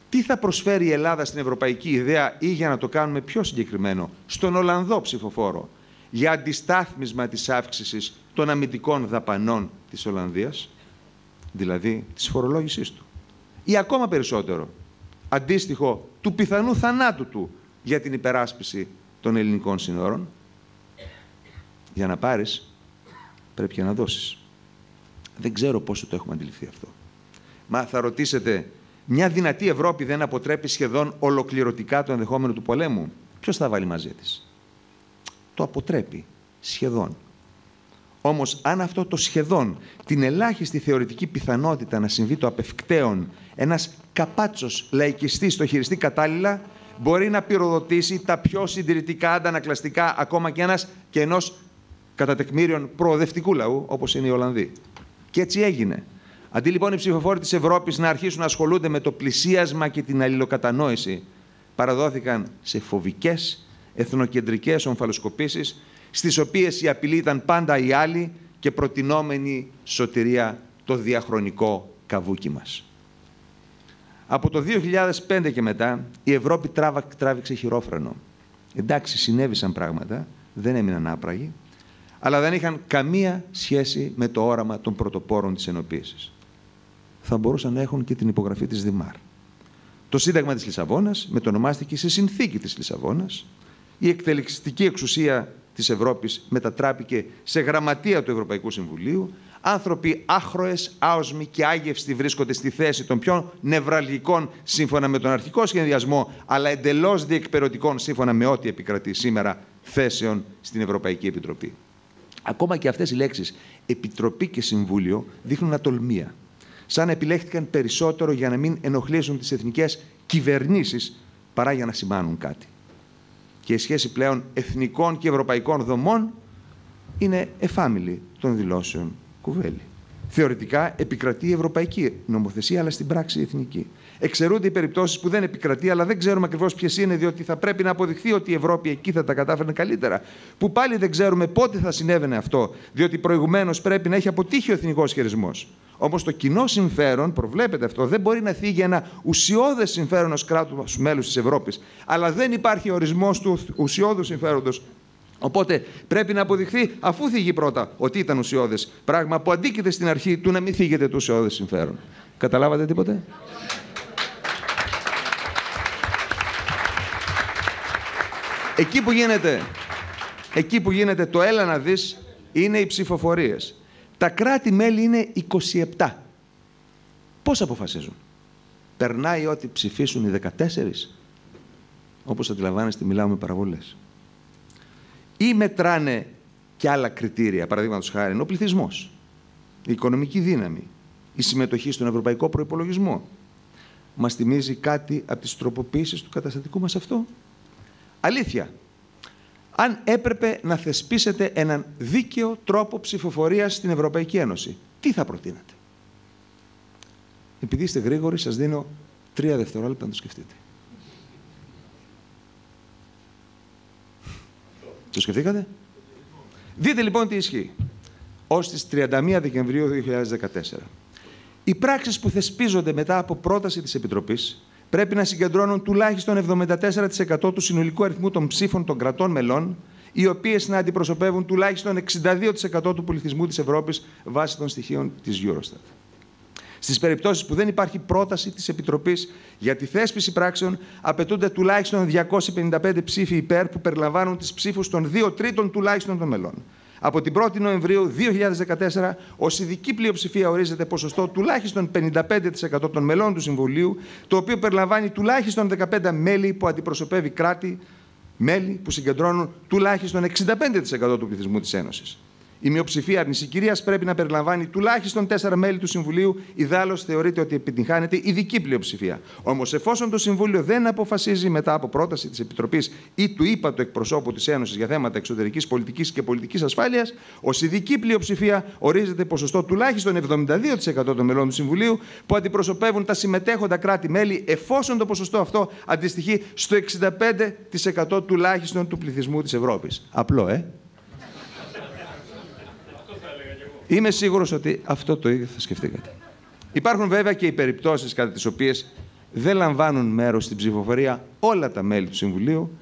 Τι θα προσφέρει η Ελλάδα στην ευρωπαϊκή ιδέα ή, για να το κάνουμε πιο συγκεκριμένο, στον Ολλανδό ψηφοφόρο, για αντιστάθμισμα της αύξησης των αμυντικών δαπανών της Ολλανδίας, δηλαδή της φορολόγησής του, ή ακόμα περισσότερο, αντίστοιχο του πιθανού θανάτου του για την υπεράσπιση των ελληνικών συνόρων? Για να πάρεις, πρέπει και να δώσεις. Δεν ξέρω πόσο το έχουμε αντιληφθεί αυτό. Μα θα ρωτήσετε, μια δυνατή Ευρώπη δεν αποτρέπει σχεδόν ολοκληρωτικά το ενδεχόμενο του πολέμου? Ποιος θα βάλει μαζί της? Το αποτρέπει, σχεδόν. Όμως, αν αυτό το σχεδόν, την ελάχιστη θεωρητική πιθανότητα να συμβεί το απευκταίον, ένας καπάτσος λαϊκιστής το χειριστεί κατάλληλα, μπορεί να πυροδοτήσει τα πιο συντηρητικά, αντανακλαστικά, ακόμα και ενός κατά τεκμήριον προοδευτικού λαού, όπως είναι οι Ολλανδοί. Και έτσι έγινε. Αντί λοιπόν οι ψηφοφόροι της Ευρώπης να αρχίσουν να ασχολούνται με το πλησίασμα και την αλληλοκατανόηση, παραδόθηκαν σε φοβικές, εθνοκεντρικές ομφαλοσκοπήσεις, στις οποίες η απειλή ήταν πάντα η άλλη και προτινόμενη σωτηρία το διαχρονικό καβούκι μας. Από το 2005 και μετά η Ευρώπη τράβηξε χειρόφρενο. Εντάξει, συνέβησαν πράγματα, δεν έμειναν άπραγοι, αλλά δεν είχαν καμία σχέση με το όραμα των πρωτοπόρων της ενοποίησης. Θα μπορούσαν να έχουν και την υπογραφή της Δημάρ. Το Σύνταγμα της Λισαβόνας μετονομάστηκε σε Συνθήκη της Λισαβόνας. Η εκτελεστική εξουσία της Ευρώπης μετατράπηκε σε γραμματεία του Ευρωπαϊκού Συμβουλίου. Άνθρωποι άχρωες, άοσμοι και άγευστοι βρίσκονται στη θέση των πιο νευραλγικών σύμφωνα με τον αρχικό σχεδιασμό, αλλά εντελώς διεκπερωτικών σύμφωνα με ό,τι επικρατεί σήμερα θέσεων στην Ευρωπαϊκή Επιτροπή. Ακόμα και αυτές οι λέξεις, Επιτροπή και Συμβούλιο, δείχνουν ατολμία. Σαν να επιλέχθηκαν περισσότερο για να μην ενοχλήσουν τις εθνικές κυβερνήσεις παρά για να σημάνουν κάτι. Και η σχέση πλέον εθνικών και ευρωπαϊκών δομών είναι εφάμιλη των δηλώσεων Κουβέλη. Θεωρητικά επικρατεί η ευρωπαϊκή νομοθεσία, αλλά στην πράξη η εθνική. Εξαιρούνται οι περιπτώσεις που δεν επικρατεί, αλλά δεν ξέρουμε ακριβώς ποιες είναι, διότι θα πρέπει να αποδειχθεί ότι η Ευρώπη εκεί θα τα κατάφερνε καλύτερα. Που πάλι δεν ξέρουμε πότε θα συνέβαινε αυτό, διότι προηγουμένως πρέπει να έχει αποτύχει ο εθνικός χειρισμός. Όμως το κοινό συμφέρον, προβλέπεται αυτό, δεν μπορεί να θίγει ένα ουσιώδες συμφέρον ως κράτους μέλους της Ευρώπης. Αλλά δεν υπάρχει ορισμός του ουσιώδους συμφέροντος. Οπότε πρέπει να αποδειχθεί, αφού θίγει πρώτα ότι ήταν ουσιώδες, πράγμα που αντίκειται στην αρχή του να μην θίγεται το ουσιώδες συμφέρον. Καταλάβατε τίποτε? Εκεί που γίνεται το έλα να δεις είναι οι ψηφοφορίες. Τα κράτη-μέλη είναι 27. Πώς αποφασίζουν? Περνάει ό,τι ψηφίσουν οι 14. Όπως αντιλαμβάνεστε, μιλάω με παραβολές. Ή μετράνε και άλλα κριτήρια, παραδείγματος χάρη, ο πληθυσμός, η οικονομική δύναμη, η συμμετοχή στον ευρωπαϊκό προϋπολογισμό. Μας θυμίζει κάτι από τις τροποποίησεις του καταστατικού μας αυτό? Αλήθεια. Αν έπρεπε να θεσπίσετε έναν δίκαιο τρόπο ψηφοφορίας στην Ευρωπαϊκή Ένωση, τι θα προτείνατε? Επειδή είστε γρήγοροι, σας δίνω 3 δευτερόλεπτα να το σκεφτείτε. Το σκεφτήκατε? Δείτε λοιπόν τι ισχύει. Ως τις 31 Δεκεμβρίου 2014. Οι πράξεις που θεσπίζονται μετά από πρόταση της Επιτροπής πρέπει να συγκεντρώνουν τουλάχιστον 74% του συνολικού αριθμού των ψήφων των κρατών μελών, οι οποίες να αντιπροσωπεύουν τουλάχιστον 62% του πληθυσμού της Ευρώπης βάσει των στοιχείων της Eurostat. Στις περιπτώσεις που δεν υπάρχει πρόταση της Επιτροπής για τη θέσπιση πράξεων, απαιτούνται τουλάχιστον 255 ψήφοι υπέρ που περιλαμβάνουν τις ψήφους των 2 τρίτων τουλάχιστον των μελών. Από την 1η Νοεμβρίου 2014, ως ειδική πλειοψηφία ορίζεται ποσοστό τουλάχιστον 55% των μελών του Συμβουλίου, το οποίο περιλαμβάνει τουλάχιστον 15 μέλη που αντιπροσωπεύει κράτη, μέλη που συγκεντρώνουν τουλάχιστον 65% του πληθυσμού της Ένωσης. Η μειοψηφία αρνησικυρίας πρέπει να περιλαμβάνει τουλάχιστον 4 μέλη του Συμβουλίου, ιδάλλως θεωρείται ότι επιτυγχάνεται ειδική πλειοψηφία. Όμως, εφόσον το Συμβούλιο δεν αποφασίζει μετά από πρόταση της Επιτροπής ή του ύπατου εκπροσώπου της Ένωσης για θέματα εξωτερικής πολιτικής και πολιτικής ασφάλειας, ως ειδική πλειοψηφία ορίζεται ποσοστό τουλάχιστον 72% των μελών του Συμβουλίου που αντιπροσωπεύουν τα συμμετέχοντα κράτη-μέλη, εφόσον το ποσοστό αυτό αντιστοιχεί στο 65% τουλάχιστον του πληθυσμού της Ευρώπης. Απλό, Είμαι σίγουρος ότι αυτό το ίδιο θα σκεφτήκατε. Υπάρχουν βέβαια και οι περιπτώσεις κατά τις οποίες δεν λαμβάνουν μέρος στην ψηφοφορία όλα τα μέλη του Συμβουλίου,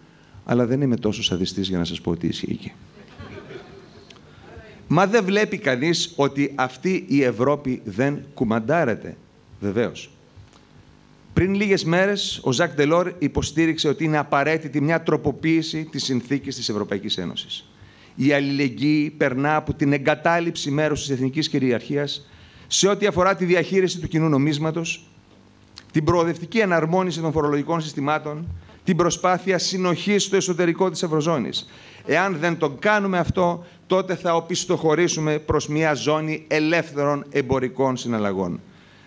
αλλά δεν είμαι τόσο σαδιστής για να σας πω ότι ισχύει εκεί. Μα δεν βλέπει κανείς ότι αυτή η Ευρώπη δεν κουμαντάρεται? Βεβαίως. Πριν λίγες μέρες, ο Ζακ Ντελόρ υποστήριξε ότι είναι απαραίτητη μια τροποποίηση της συνθήκης της Ευρωπαϊκής Ένωσης. Η αλληλεγγύη περνά από την εγκατάλειψη μέρους της εθνικής κυριαρχίας σε ό,τι αφορά τη διαχείριση του κοινού νομίσματος, την προοδευτική εναρμόνιση των φορολογικών συστημάτων, την προσπάθεια συνοχής στο εσωτερικό της Ευρωζώνης. Εάν δεν το κάνουμε αυτό, τότε θα οπισθοχωρήσουμε προς μια ζώνη ελεύθερων εμπορικών συναλλαγών.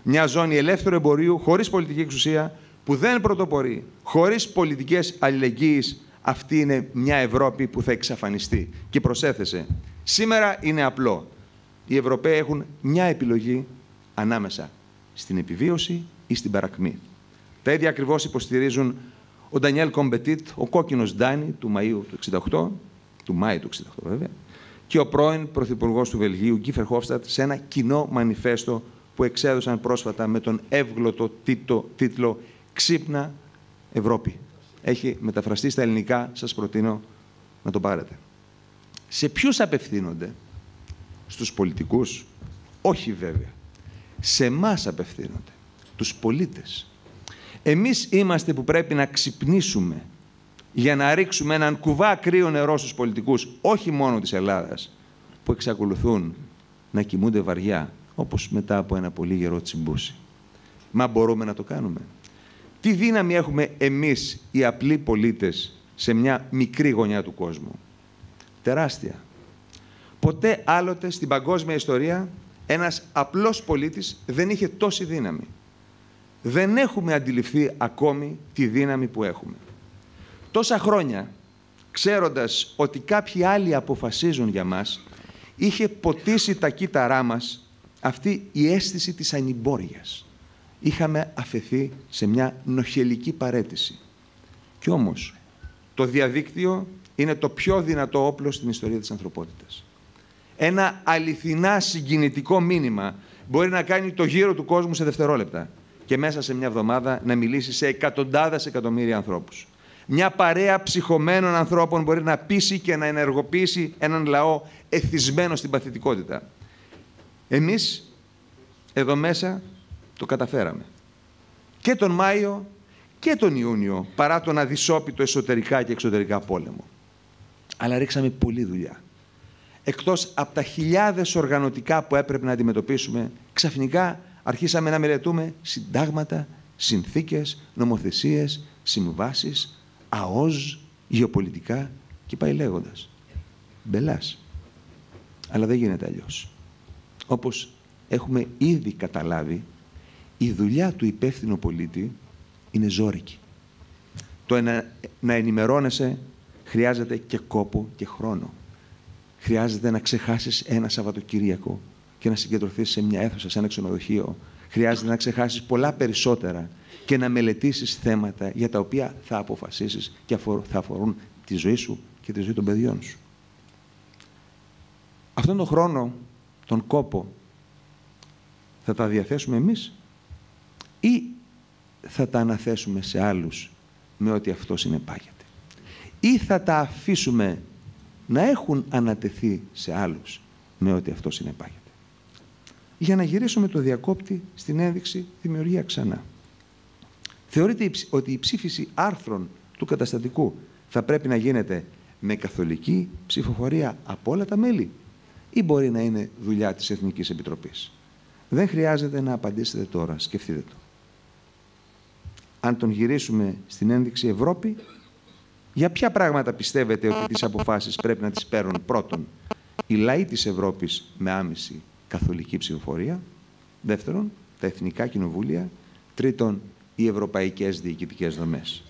Μια ζώνη ελεύθερου εμπορίου, χωρίς πολιτική εξουσία, που δεν πρωτοπορεί, χωρίς πολιτικές αλληλεγγύης. Αυτή είναι μια Ευρώπη που θα εξαφανιστεί. Και προσέθεσε, σήμερα είναι απλό. Οι Ευρωπαίοι έχουν μια επιλογή ανάμεσα στην επιβίωση ή στην παρακμή. Τα ίδια ακριβώς υποστηρίζουν ο Ντανιέλ Κομπετίτ, ο κόκκινος Ντάνι του Μαΐου του 1968, του Μάη του 1968 βέβαια, και ο πρώην Πρωθυπουργός του Βελγίου, Γκί Φερχόφστατ, σε ένα κοινό μανιφέστο που εξέδωσαν πρόσφατα με τον εύγλωτο τίτλο «Ξύπνα Ευρώπη». Έχει μεταφραστεί στα ελληνικά, σας προτείνω να το πάρετε. Σε ποιους απευθύνονται? Στους πολιτικούς? Όχι βέβαια. Σε εμάς απευθύνονται, τους πολίτες. Εμείς είμαστε που πρέπει να ξυπνήσουμε για να ρίξουμε έναν κουβά κρύο νερό στους πολιτικούς, όχι μόνο της Ελλάδας, που εξακολουθούν να κοιμούνται βαριά, όπως μετά από ένα πολύ γερό τσιμπούσι. Μα μπορούμε να το κάνουμε? Τι δύναμη έχουμε εμείς οι απλοί πολίτες σε μια μικρή γωνιά του κόσμου? Τεράστια. Ποτέ άλλοτε στην παγκόσμια ιστορία ένας απλός πολίτης δεν είχε τόση δύναμη. Δεν έχουμε αντιληφθεί ακόμη τη δύναμη που έχουμε. Τόσα χρόνια, ξέροντας ότι κάποιοι άλλοι αποφασίζουν για μας, είχε ποτίσει τα κύτταρά μας αυτή η αίσθηση της ανημπόριας. Είχαμε αφαιθεί σε μια νοχελική παραίτηση. Κι όμως, το διαδίκτυο είναι το πιο δυνατό όπλο στην ιστορία της ανθρωπότητας. Ένα αληθινά συγκινητικό μήνυμα μπορεί να κάνει το γύρο του κόσμου σε δευτερόλεπτα και μέσα σε μια εβδομάδα να μιλήσει σε εκατοντάδες εκατομμύρια ανθρώπους. Μια παρέα ψυχωμένων ανθρώπων μπορεί να πείσει και να ενεργοποιήσει έναν λαό εθισμένο στην παθητικότητα. Εμείς, εδώ μέσα, το καταφέραμε. Και τον Μάιο και τον Ιούνιο, παρά τον αδυσόπιτο εσωτερικά και εξωτερικά πόλεμο. Αλλά ρίξαμε πολλή δουλειά. Εκτός από τα χιλιάδες οργανωτικά που έπρεπε να αντιμετωπίσουμε, ξαφνικά αρχίσαμε να μελετούμε συντάγματα, συνθήκες, νομοθεσίες, συμβάσεις, ΑΟΖ, γεωπολιτικά και πάει λέγοντας. Μπελάς. Αλλά δεν γίνεται αλλιώς. Όπως έχουμε ήδη καταλάβει, η δουλειά του υπεύθυνου πολίτη είναι ζώρικη. Το να ενημερώνεσαι χρειάζεται και κόπο και χρόνο. Χρειάζεται να ξεχάσεις ένα Σαββατοκύριακο και να συγκεντρωθείς σε μια αίθουσα, σε ένα ξενοδοχείο. Χρειάζεται να ξεχάσεις πολλά περισσότερα και να μελετήσεις θέματα για τα οποία θα αποφασίσεις και θα αφορούν τη ζωή σου και τη ζωή των παιδιών σου. Αυτόν τον χρόνο, τον κόπο, θα τα διαθέσουμε εμείς ή θα τα αναθέσουμε σε άλλους με ό,τι αυτό συνεπάγεται? Ή θα τα αφήσουμε να έχουν ανατεθεί σε άλλους με ό,τι αυτό συνεπάγεται? Για να γυρίσουμε το διακόπτη στην ένδειξη δημιουργία ξανά. Θεωρείτε ότι η ψήφιση άρθρων του καταστατικού θα πρέπει να γίνεται με καθολική ψηφοφορία από όλα τα μέλη ή μπορεί να είναι δουλειά της Εθνικής Επιτροπής? Δεν χρειάζεται να απαντήσετε τώρα, σκεφτείτε το. Αν τον γυρίσουμε στην ένδειξη Ευρώπη, για ποια πράγματα πιστεύετε ότι τις αποφάσεις πρέπει να τις παίρνουν πρώτον οι λαοί της Ευρώπης με άμεση καθολική ψηφοφορία. Δεύτερον, τα εθνικά κοινοβούλια. Τρίτον, οι ευρωπαϊκές διοικητικές δομές.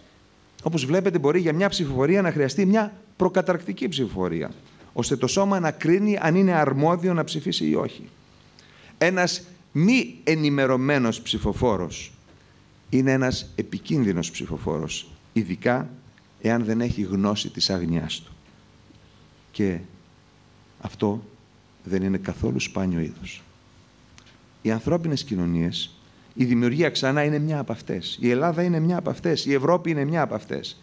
Όπως βλέπετε, μπορεί για μια ψηφοφορία να χρειαστεί μια προκαταρκτική ψηφοφορία, ώστε το σώμα να κρίνει αν είναι αρμόδιο να ψηφίσει ή όχι. Ένας μη ενημερωμένος ψηφοφόρος είναι ένας επικίνδυνος ψηφοφόρος, ειδικά εάν δεν έχει γνώση της αγνιάς του. Και αυτό δεν είναι καθόλου σπάνιο είδος. Οι ανθρώπινες κοινωνίες, η δημιουργία ξανά είναι μια από αυτές. Η Ελλάδα είναι μια από αυτές. Η Ευρώπη είναι μια από αυτές.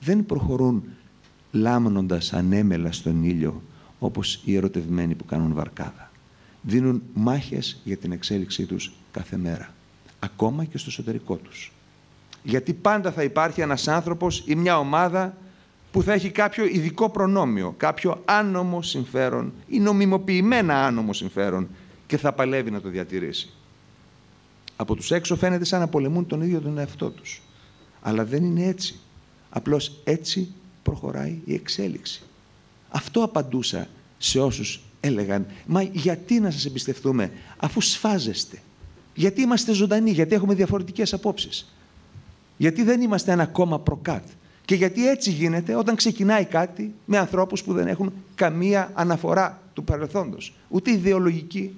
Δεν προχωρούν λάμνοντας ανέμελα στον ήλιο, όπως οι ερωτευμένοι που κάνουν βαρκάδα. Δίνουν μάχες για την εξέλιξή τους κάθε μέρα, ακόμα και στο εσωτερικό τους. Γιατί πάντα θα υπάρχει ένας άνθρωπος ή μια ομάδα που θα έχει κάποιο ειδικό προνόμιο, κάποιο άνομο συμφέρον ή νομιμοποιημένα άνομο συμφέρον και θα παλεύει να το διατηρήσει. Από τους έξω φαίνεται σαν να πολεμούν τον ίδιο τον εαυτό τους. Αλλά δεν είναι έτσι. Απλώς έτσι προχωράει η εξέλιξη. Αυτό απαντούσα σε όσους έλεγαν «Μα γιατί να σας εμπιστευτούμε αφού σφάζεστε? Γιατί είμαστε ζωντανοί, γιατί έχουμε διαφορετικές απόψεις? Γιατί δεν είμαστε ένα κόμμα προκάτ? Και γιατί έτσι γίνεται όταν ξεκινάει κάτι με ανθρώπους που δεν έχουν καμία αναφορά του παρελθόντος? Ούτε ιδεολογική,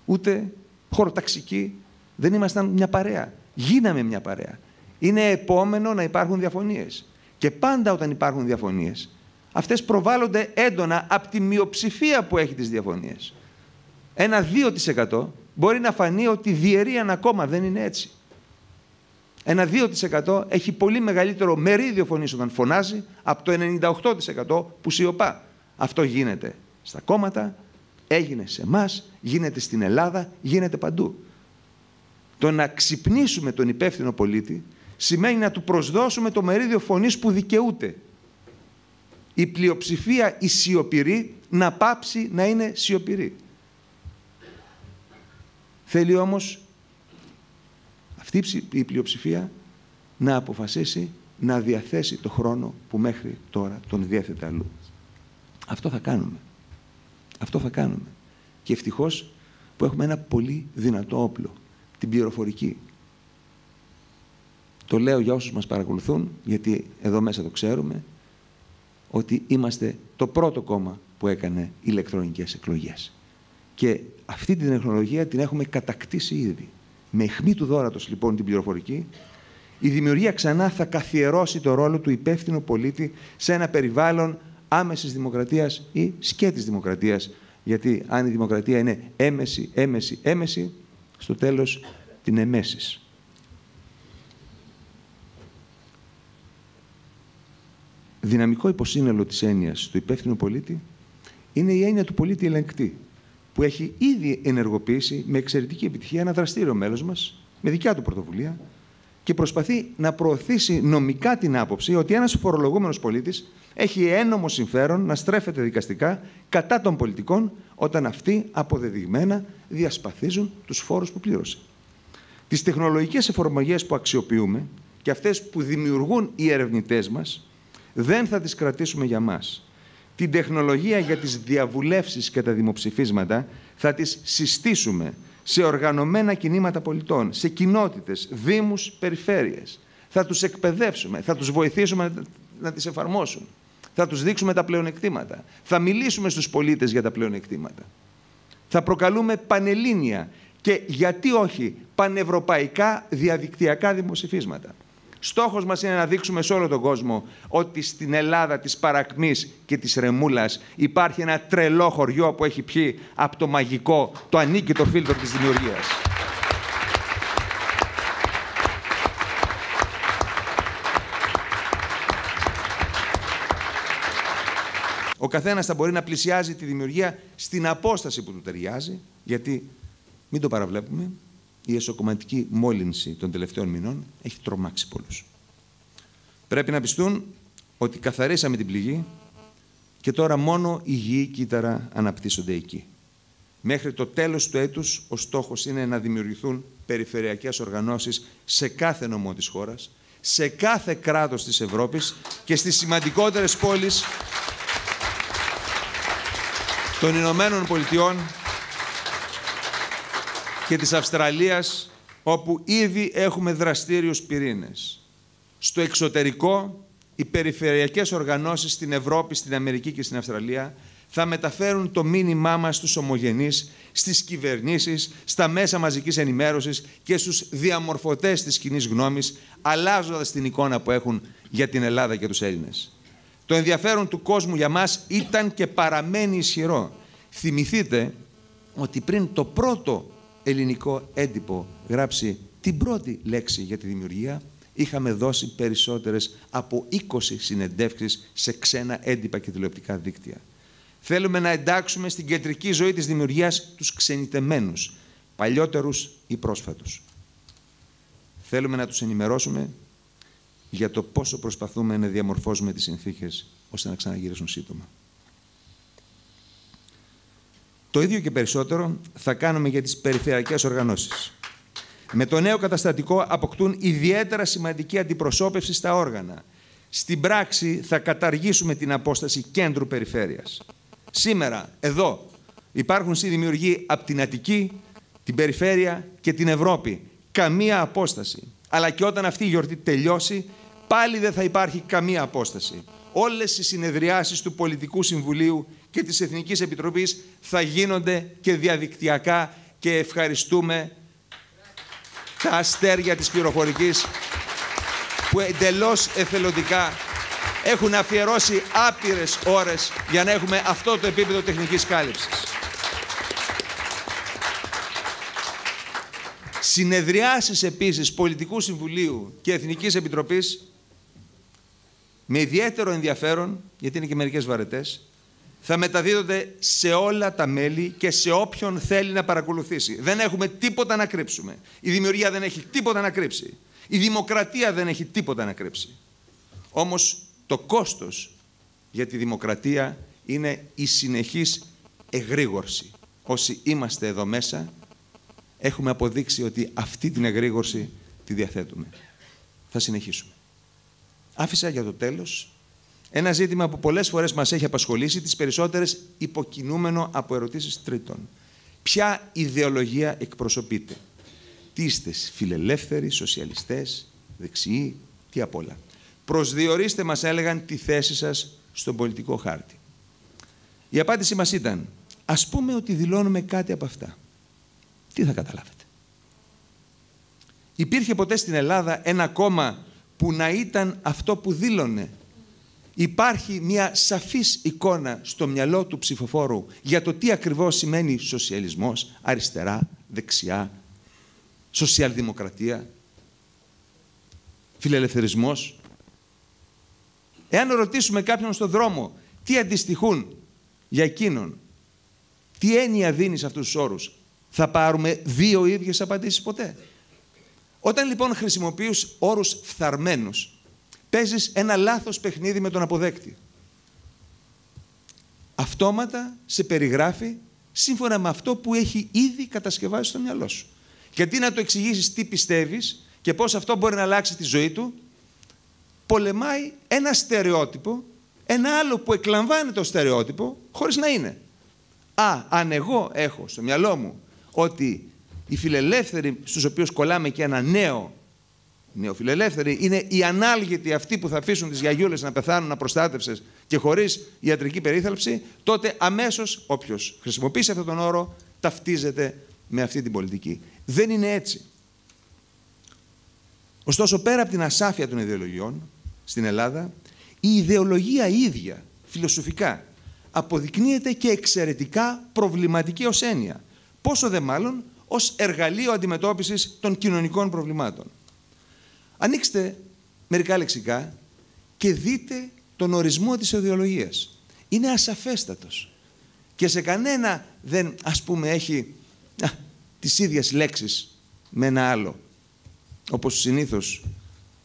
ούτε χωροταξική. Δεν ήμασταν μια παρέα. Γίναμε μια παρέα. Είναι επόμενο να υπάρχουν διαφωνίες. Και πάντα όταν υπάρχουν διαφωνίες, αυτές προβάλλονται έντονα από τη μειοψηφία που έχει τις διαφωνίες. Ένα 2% μπορεί να φανεί ότι διαιρεί ένα κόμμα. Δεν είναι έτσι. Ένα 2% έχει πολύ μεγαλύτερο μερίδιο φωνής όταν φωνάζει από το 98% που σιωπά. Αυτό γίνεται στα κόμματα, έγινε σε εμάς, γίνεται στην Ελλάδα, γίνεται παντού. Το να ξυπνήσουμε τον υπεύθυνο πολίτη σημαίνει να του προσδώσουμε το μερίδιο φωνής που δικαιούται. Η πλειοψηφία, η σιωπηρή, να πάψει να είναι σιωπηρή. Θέλει όμως αυτή η πλειοψηφία να αποφασίσει να διαθέσει το χρόνο που μέχρι τώρα τον διέθετε αλλού. Αυτό θα κάνουμε. Αυτό θα κάνουμε. Και ευτυχώς που έχουμε ένα πολύ δυνατό όπλο, την πληροφορική. Το λέω για όσους μας παρακολουθούν, γιατί εδώ μέσα το ξέρουμε, ότι είμαστε το πρώτο κόμμα που έκανε ηλεκτρονικές εκλογές. Και αυτή την τεχνολογία την έχουμε κατακτήσει ήδη. Με αιχμή του δώρατος λοιπόν την πληροφορική, η δημιουργία ξανά θα καθιερώσει το ρόλο του υπεύθυνου πολίτη σε ένα περιβάλλον άμεσης δημοκρατίας ή σκέτης δημοκρατίας. Γιατί αν η δημοκρατία είναι έμεση, στο τέλος την εμέσεις. Δυναμικό υποσύνολο της έννοιας του υπεύθυνου πολίτη είναι η έννοια του πολίτη ελεγκτή, που έχει ήδη ενεργοποιήσει με εξαιρετική επιτυχία ένα δραστήριο μέλος μας, με δικιά του πρωτοβουλία, και προσπαθεί να προωθήσει νομικά την άποψη ότι ένας φορολογούμενος πολίτης έχει ένομο συμφέρον να στρέφεται δικαστικά κατά των πολιτικών όταν αυτοί αποδεδειγμένα διασπαθίζουν τους φόρους που πλήρωσε. Τις τεχνολογικές εφαρμογές που αξιοποιούμε και αυτές που δημιουργούν οι ερευνητές μας δεν θα τις κρατήσουμε για μας. Την τεχνολογία για τις διαβουλεύσεις και τα δημοψηφίσματα θα τις συστήσουμε σε οργανωμένα κινήματα πολιτών, σε κοινότητες, δήμους, περιφέρειες. Θα τους εκπαιδεύσουμε, θα τους βοηθήσουμε να τις εφαρμόσουν. Θα τους δείξουμε τα πλεονεκτήματα. Θα μιλήσουμε στους πολίτες για τα πλεονεκτήματα. Θα προκαλούμε πανελλήνια και γιατί όχι πανευρωπαϊκά διαδικτυακά δημοψηφίσματα. Στόχος μας είναι να δείξουμε σε όλο τον κόσμο ότι στην Ελλάδα της παρακμής και της ρεμούλας υπάρχει ένα τρελό χωριό που έχει πιει από το μαγικό, το ανίκητο φίλτρο της δημιουργίας. Ο καθένας θα μπορεί να πλησιάζει τη δημιουργία στην απόσταση που του ταιριάζει, γιατί, μην το παραβλέπουμε, η εσωκομματική μόλυνση των τελευταίων μηνών έχει τρομάξει πολλούς. Πρέπει να πιστούν ότι καθαρίσαμε την πληγή και τώρα μόνο υγιή κύτταρα αναπτύσσονται εκεί. Μέχρι το τέλος του έτους ο στόχος είναι να δημιουργηθούν περιφερειακές οργανώσεις σε κάθε νομό της χώρας, σε κάθε κράτος της Ευρώπης και στις σημαντικότερες πόλεις των Ηνωμένων Πολιτειών και της Αυστραλίας, όπου ήδη έχουμε δραστήριους πυρήνες. Στο εξωτερικό, οι περιφερειακές οργανώσεις στην Ευρώπη, στην Αμερική και στην Αυστραλία θα μεταφέρουν το μήνυμά μας στους ομογενείς, στις κυβερνήσεις, στα μέσα μαζικής ενημέρωσης και στους διαμορφωτές της κοινής γνώμης, αλλάζοντας την εικόνα που έχουν για την Ελλάδα και τους Έλληνες. Το ενδιαφέρον του κόσμου για μας ήταν και παραμένει ισχυρό. Θυμηθείτε ότι πριν το πρώτο ελληνικό έντυπο γράψει την πρώτη λέξη για τη δημιουργία, είχαμε δώσει περισσότερες από 20 συνεντεύξεις σε ξένα έντυπα και τηλεοπτικά δίκτυα. Θέλουμε να εντάξουμε στην κεντρική ζωή της δημιουργίας τους ξενιτεμένους, παλιότερους ή πρόσφατους. Θέλουμε να τους ενημερώσουμε για το πόσο προσπαθούμε να διαμορφώσουμε τις συνθήκες ώστε να ξαναγυρίσουν σύντομα. Το ίδιο και περισσότερο θα κάνουμε για τις περιφερειακές οργανώσεις. Με το νέο καταστατικό αποκτούν ιδιαίτερα σημαντική αντιπροσώπευση στα όργανα. Στην πράξη θα καταργήσουμε την απόσταση κέντρου-περιφέρειας. Σήμερα, εδώ, υπάρχουν συνδημιουργοί από την Αττική, την Περιφέρεια και την Ευρώπη. Καμία απόσταση. Αλλά και όταν αυτή η γιορτή τελειώσει, πάλι δεν θα υπάρχει καμία απόσταση. Όλες οι συνεδριάσεις του Πολιτικού Συμβουλίου και της Εθνικής Επιτροπής θα γίνονται και διαδικτυακά και ευχαριστούμε τα αστέρια της πληροφορικής που εντελώς εθελοντικά έχουν αφιερώσει άπειρες ώρες για να έχουμε αυτό το επίπεδο τεχνικής κάλυψης. Συνεδριάσεις επίσης Πολιτικού Συμβουλίου και Εθνικής Επιτροπής με ιδιαίτερο ενδιαφέρον, γιατί είναι και μερικές βαρετές, θα μεταδίδονται σε όλα τα μέλη και σε όποιον θέλει να παρακολουθήσει. Δεν έχουμε τίποτα να κρύψουμε. Η δημιουργία δεν έχει τίποτα να κρύψει. Η δημοκρατία δεν έχει τίποτα να κρύψει. Όμως το κόστος για τη δημοκρατία είναι η συνεχής εγρήγορση. Όσοι είμαστε εδώ μέσα, έχουμε αποδείξει ότι αυτή την εγρήγορση τη διαθέτουμε. Θα συνεχίσουμε. Άφησα για το τέλος ένα ζήτημα που πολλές φορές μας έχει απασχολήσει, τις περισσότερες υποκινούμενο από ερωτήσεις τρίτων. Ποια ιδεολογία εκπροσωπείτε? Τι είστε, φιλελεύθεροι, σοσιαλιστές, δεξιοί, τι απ' όλα? Προσδιορίστε, μας έλεγαν, τη θέση σας στον πολιτικό χάρτη. Η απάντηση μας ήταν, ας πούμε ότι δηλώνουμε κάτι από αυτά. Τι θα καταλάβετε? Υπήρχε ποτέ στην Ελλάδα ένα κόμμα που να ήταν αυτό που δήλωνε? Υπάρχει μια σαφής εικόνα στο μυαλό του ψηφοφόρου για το τι ακριβώς σημαίνει σοσιαλισμός, αριστερά, δεξιά, σοσιαλδημοκρατία, φιλελευθερισμός? Εάν ρωτήσουμε κάποιον στον δρόμο τι αντιστοιχούν για εκείνον, τι έννοια δίνει σε αυτούς τους όρους, θα πάρουμε δύο ίδιες απαντήσεις ποτέ? Όταν λοιπόν χρησιμοποιείς όρους φθαρμένους, παίζεις ένα λάθος παιχνίδι με τον αποδέκτη. Αυτόματα σε περιγράφει σύμφωνα με αυτό που έχει ήδη κατασκευάσει στο μυαλό σου. Γιατί να του εξηγήσεις τι πιστεύεις και πώς αυτό μπορεί να αλλάξει τη ζωή του, πολεμάει ένα στερεότυπο, ένα άλλο που εκλαμβάνει το στερεότυπο χωρίς να είναι. Αν εγώ έχω στο μυαλό μου ότι οι φιλελεύθεροι, στους οποίους κολλάμε και ένα νεοφιλελεύθεροι, είναι οι ανάλγητοι αυτοί που θα αφήσουν τις γιαγιούλες να πεθάνουν απροστάτευσες και χωρίς ιατρική περίθαλψη, τότε αμέσως όποιος χρησιμοποιήσει αυτόν τον όρο ταυτίζεται με αυτή την πολιτική. Δεν είναι έτσι. Ωστόσο, πέρα από την ασάφεια των ιδεολογιών στην Ελλάδα, η ιδεολογία ίδια, φιλοσοφικά, αποδεικνύεται και εξαιρετικά προβληματική ως έννοια. Πόσο δε μάλλον ως εργαλείο αντιμετώπισης των κοινωνικών προβλημάτων. Ανοίξτε μερικά λεξικά και δείτε τον ορισμό της ιδεολογίας. Είναι ασαφέστατος. Και σε κανένα δεν, ας πούμε, έχει τις ίδιες λέξεις με ένα άλλο. Όπως συνήθως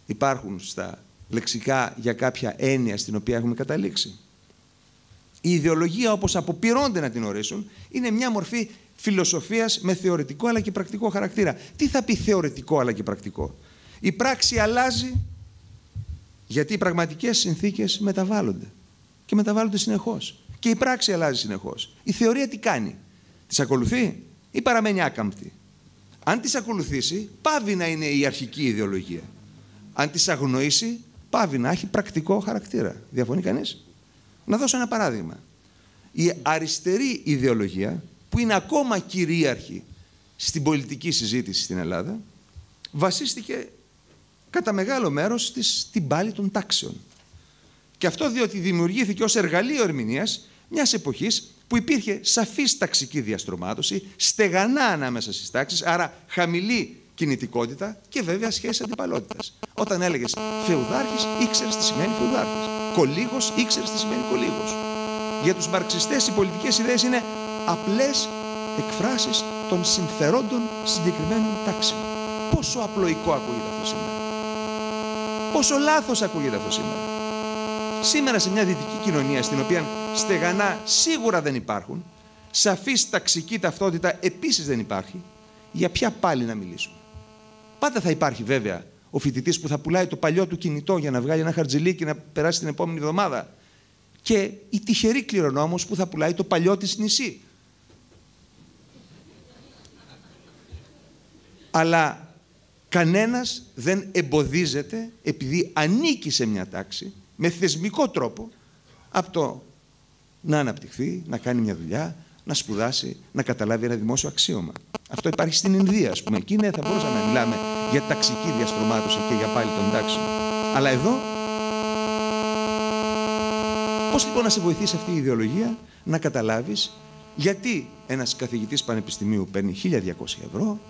υπάρχουν στα λεξικά για κάποια έννοια στην οποία έχουμε καταλήξει. Η ιδεολογία, όπως αποπειρώνται να την ορίσουν, είναι μια μορφή φιλοσοφίας με θεωρητικό αλλά και πρακτικό χαρακτήρα. Τι θα πει θεωρητικό αλλά και πρακτικό? Η πράξη αλλάζει γιατί οι πραγματικές συνθήκες μεταβάλλονται και μεταβάλλονται συνεχώς. Και η πράξη αλλάζει συνεχώς. Η θεωρία τι κάνει? Τις ακολουθεί ή παραμένει άκαμπτη? Αν τις ακολουθήσει, πάβει να είναι η αρχική ιδεολογία. Αν τις αγνοήσει, πάβει να έχει πρακτικό χαρακτήρα. Διαφωνεί κανείς? Να δώσω ένα παράδειγμα. Η αριστερή ιδεολογία, που είναι ακόμα κυρίαρχη στην πολιτική συζήτηση στην Ελλάδα, βασίστηκε κατά μεγάλο μέρος στην πάλη των τάξεων. Και αυτό διότι δημιουργήθηκε ως εργαλείο ερμηνείας μιας εποχής που υπήρχε σαφής ταξική διαστρωμάτωση, στεγανά ανάμεσα στις τάξεις, άρα χαμηλή κινητικότητα και βέβαια σχέση αντιπαλότητας. Όταν έλεγες φεουδάρχης, ήξερες τι σημαίνει φεουδάρχης. Κολύγος, ήξερες τι σημαίνει κολύγος. Για τους μαρξιστές οι πολιτικές ιδέες είναι απλές εκφράσεις των συμφερόντων συγκεκριμένων τάξεων. Πόσο απλοϊκό ακούγεται αυτό σήμερα. Πόσο λάθος ακούγεται αυτό σήμερα. Σήμερα σε μια δυτική κοινωνία στην οποία στεγανά σίγουρα δεν υπάρχουν, σαφής ταξική ταυτότητα επίσης δεν υπάρχει, για ποια πάλι να μιλήσουμε? Πάντα θα υπάρχει βέβαια ο φοιτητής που θα πουλάει το παλιό του κινητό για να βγάλει ένα χαρτζηλίκι να περάσει την επόμενη εβδομάδα, και η τυχερή κληρονόμος που θα πουλάει το παλιό της νησί. Αλλά κανένας δεν εμποδίζεται, επειδή ανήκει σε μια τάξη, με θεσμικό τρόπο, από το να αναπτυχθεί, να κάνει μια δουλειά, να σπουδάσει, να καταλάβει ένα δημόσιο αξίωμα. Αυτό υπάρχει στην Ινδία, ας πούμε. Εκεί ναι, θα μπορούσαμε να μιλάμε για ταξική διαστρωμάτωση και για πάλι των τάξεων. Αλλά εδώ, πώς λοιπόν να σε βοηθήσει αυτή η ιδεολογία να καταλάβεις γιατί ένας καθηγητής πανεπιστημίου παίρνει 1.200 ευρώ,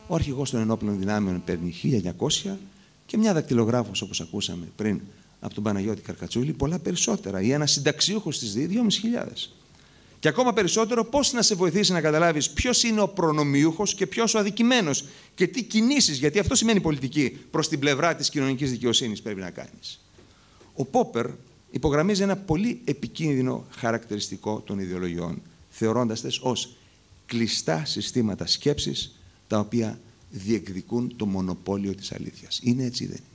ο αρχηγός των ενόπλων δυνάμεων παίρνει 1.900 και μια δακτυλογράφος, όπως ακούσαμε πριν από τον Παναγιώτη Καρκατσούλη, πολλά περισσότερα. Ή ένας συνταξιούχος της ΔΕΗ, 2.500. Και ακόμα περισσότερο, πώς να σε βοηθήσει να καταλάβεις ποιος είναι ο προνομιούχος και ποιος ο αδικημένος και τι κινήσεις, γιατί αυτό σημαίνει πολιτική, προς την πλευρά της κοινωνικής δικαιοσύνης πρέπει να κάνεις. Ο Πόπερ υπογραμμίζει ένα πολύ επικίνδυνο χαρακτηριστικό των ιδεολογιών, θεωρώντας τες ως κλειστά συστήματα σκέψης, τα οποία διεκδικούν το μονοπόλιο της αλήθειας. Είναι έτσι ή δεν είναι?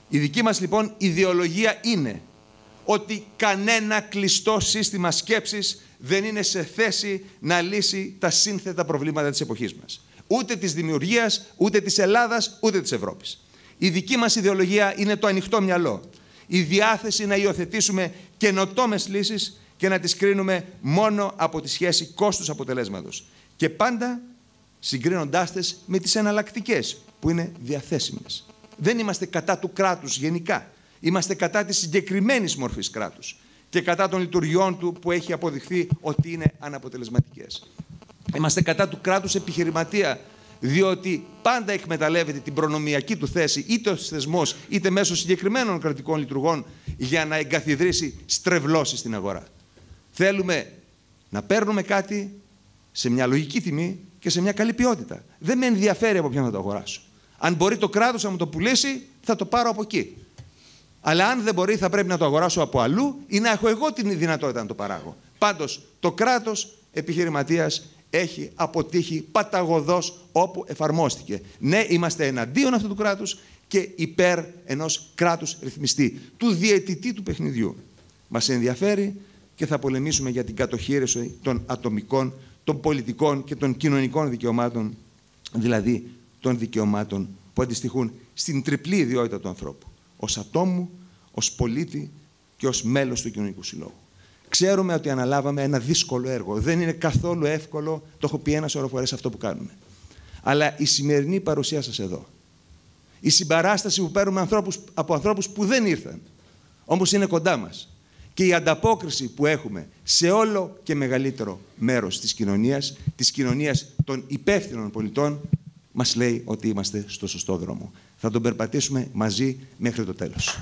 Η δική μας λοιπόν ιδεολογία είναι ότι κανένα κλειστό σύστημα σκέψης δεν είναι σε θέση να λύσει τα σύνθετα προβλήματα της εποχής μας. Ούτε της δημιουργίας, ούτε της Ελλάδας, ούτε της Ευρώπης. Η δική μας ιδεολογία είναι το ανοιχτό μυαλό. Η διάθεση να υιοθετήσουμε καινοτόμες λύσεις και να τις κρίνουμε μόνο από τη σχέση κόστους αποτελέσματος. Και πάντα συγκρίνοντάς τες με τις εναλλακτικές που είναι διαθέσιμες. Δεν είμαστε κατά του κράτους γενικά. Είμαστε κατά της συγκεκριμένης μορφής κράτους και κατά των λειτουργιών του που έχει αποδειχθεί ότι είναι αναποτελεσματικές. Είμαστε κατά του κράτους επιχειρηματία, διότι πάντα εκμεταλλεύεται την προνομιακή του θέση είτε ως θεσμός είτε μέσω συγκεκριμένων κρατικών λειτουργών για να εγκαθιδρύσει στρεβλώσεις στην αγορά. Θέλουμε να παίρνουμε κάτι σε μια λογική τιμή και σε μια καλή ποιότητα. Δεν με ενδιαφέρει από ποιον θα το αγοράσω. Αν μπορεί το κράτος να μου το πουλήσει, θα το πάρω από εκεί. Αλλά αν δεν μπορεί, θα πρέπει να το αγοράσω από αλλού ή να έχω εγώ την δυνατότητα να το παράγω. Πάντως, το κράτος επιχειρηματίας έχει αποτύχει παταγωδώς όπου εφαρμόστηκε. Ναι, είμαστε εναντίον αυτού του κράτους και υπέρ ενός κράτους ρυθμιστή, του διαιτητή του παιχνιδιού. Μας ενδιαφέρει και θα πολεμήσουμε για την κατοχήρωση των ατομικών, των πολιτικών και των κοινωνικών δικαιωμάτων, δηλαδή των δικαιωμάτων που αντιστοιχούν στην τριπλή ιδιότητα του ανθρώπου, ως ατόμου, ως πολίτη και ως μέλος του κοινωνικού συλλόγου. Ξέρουμε ότι αναλάβαμε ένα δύσκολο έργο. Δεν είναι καθόλου εύκολο, το έχω πει ένα σωρό φορές αυτό που κάνουμε. Αλλά η σημερινή παρουσία σας εδώ, η συμπαράσταση που παίρνουμε από ανθρώπους που δεν ήρθαν, όμως είναι κοντά μας, και η ανταπόκριση που έχουμε σε όλο και μεγαλύτερο μέρος της κοινωνίας των υπεύθυνων πολιτών, μας λέει ότι είμαστε στο σωστό δρόμο. Θα τον περπατήσουμε μαζί μέχρι το τέλος.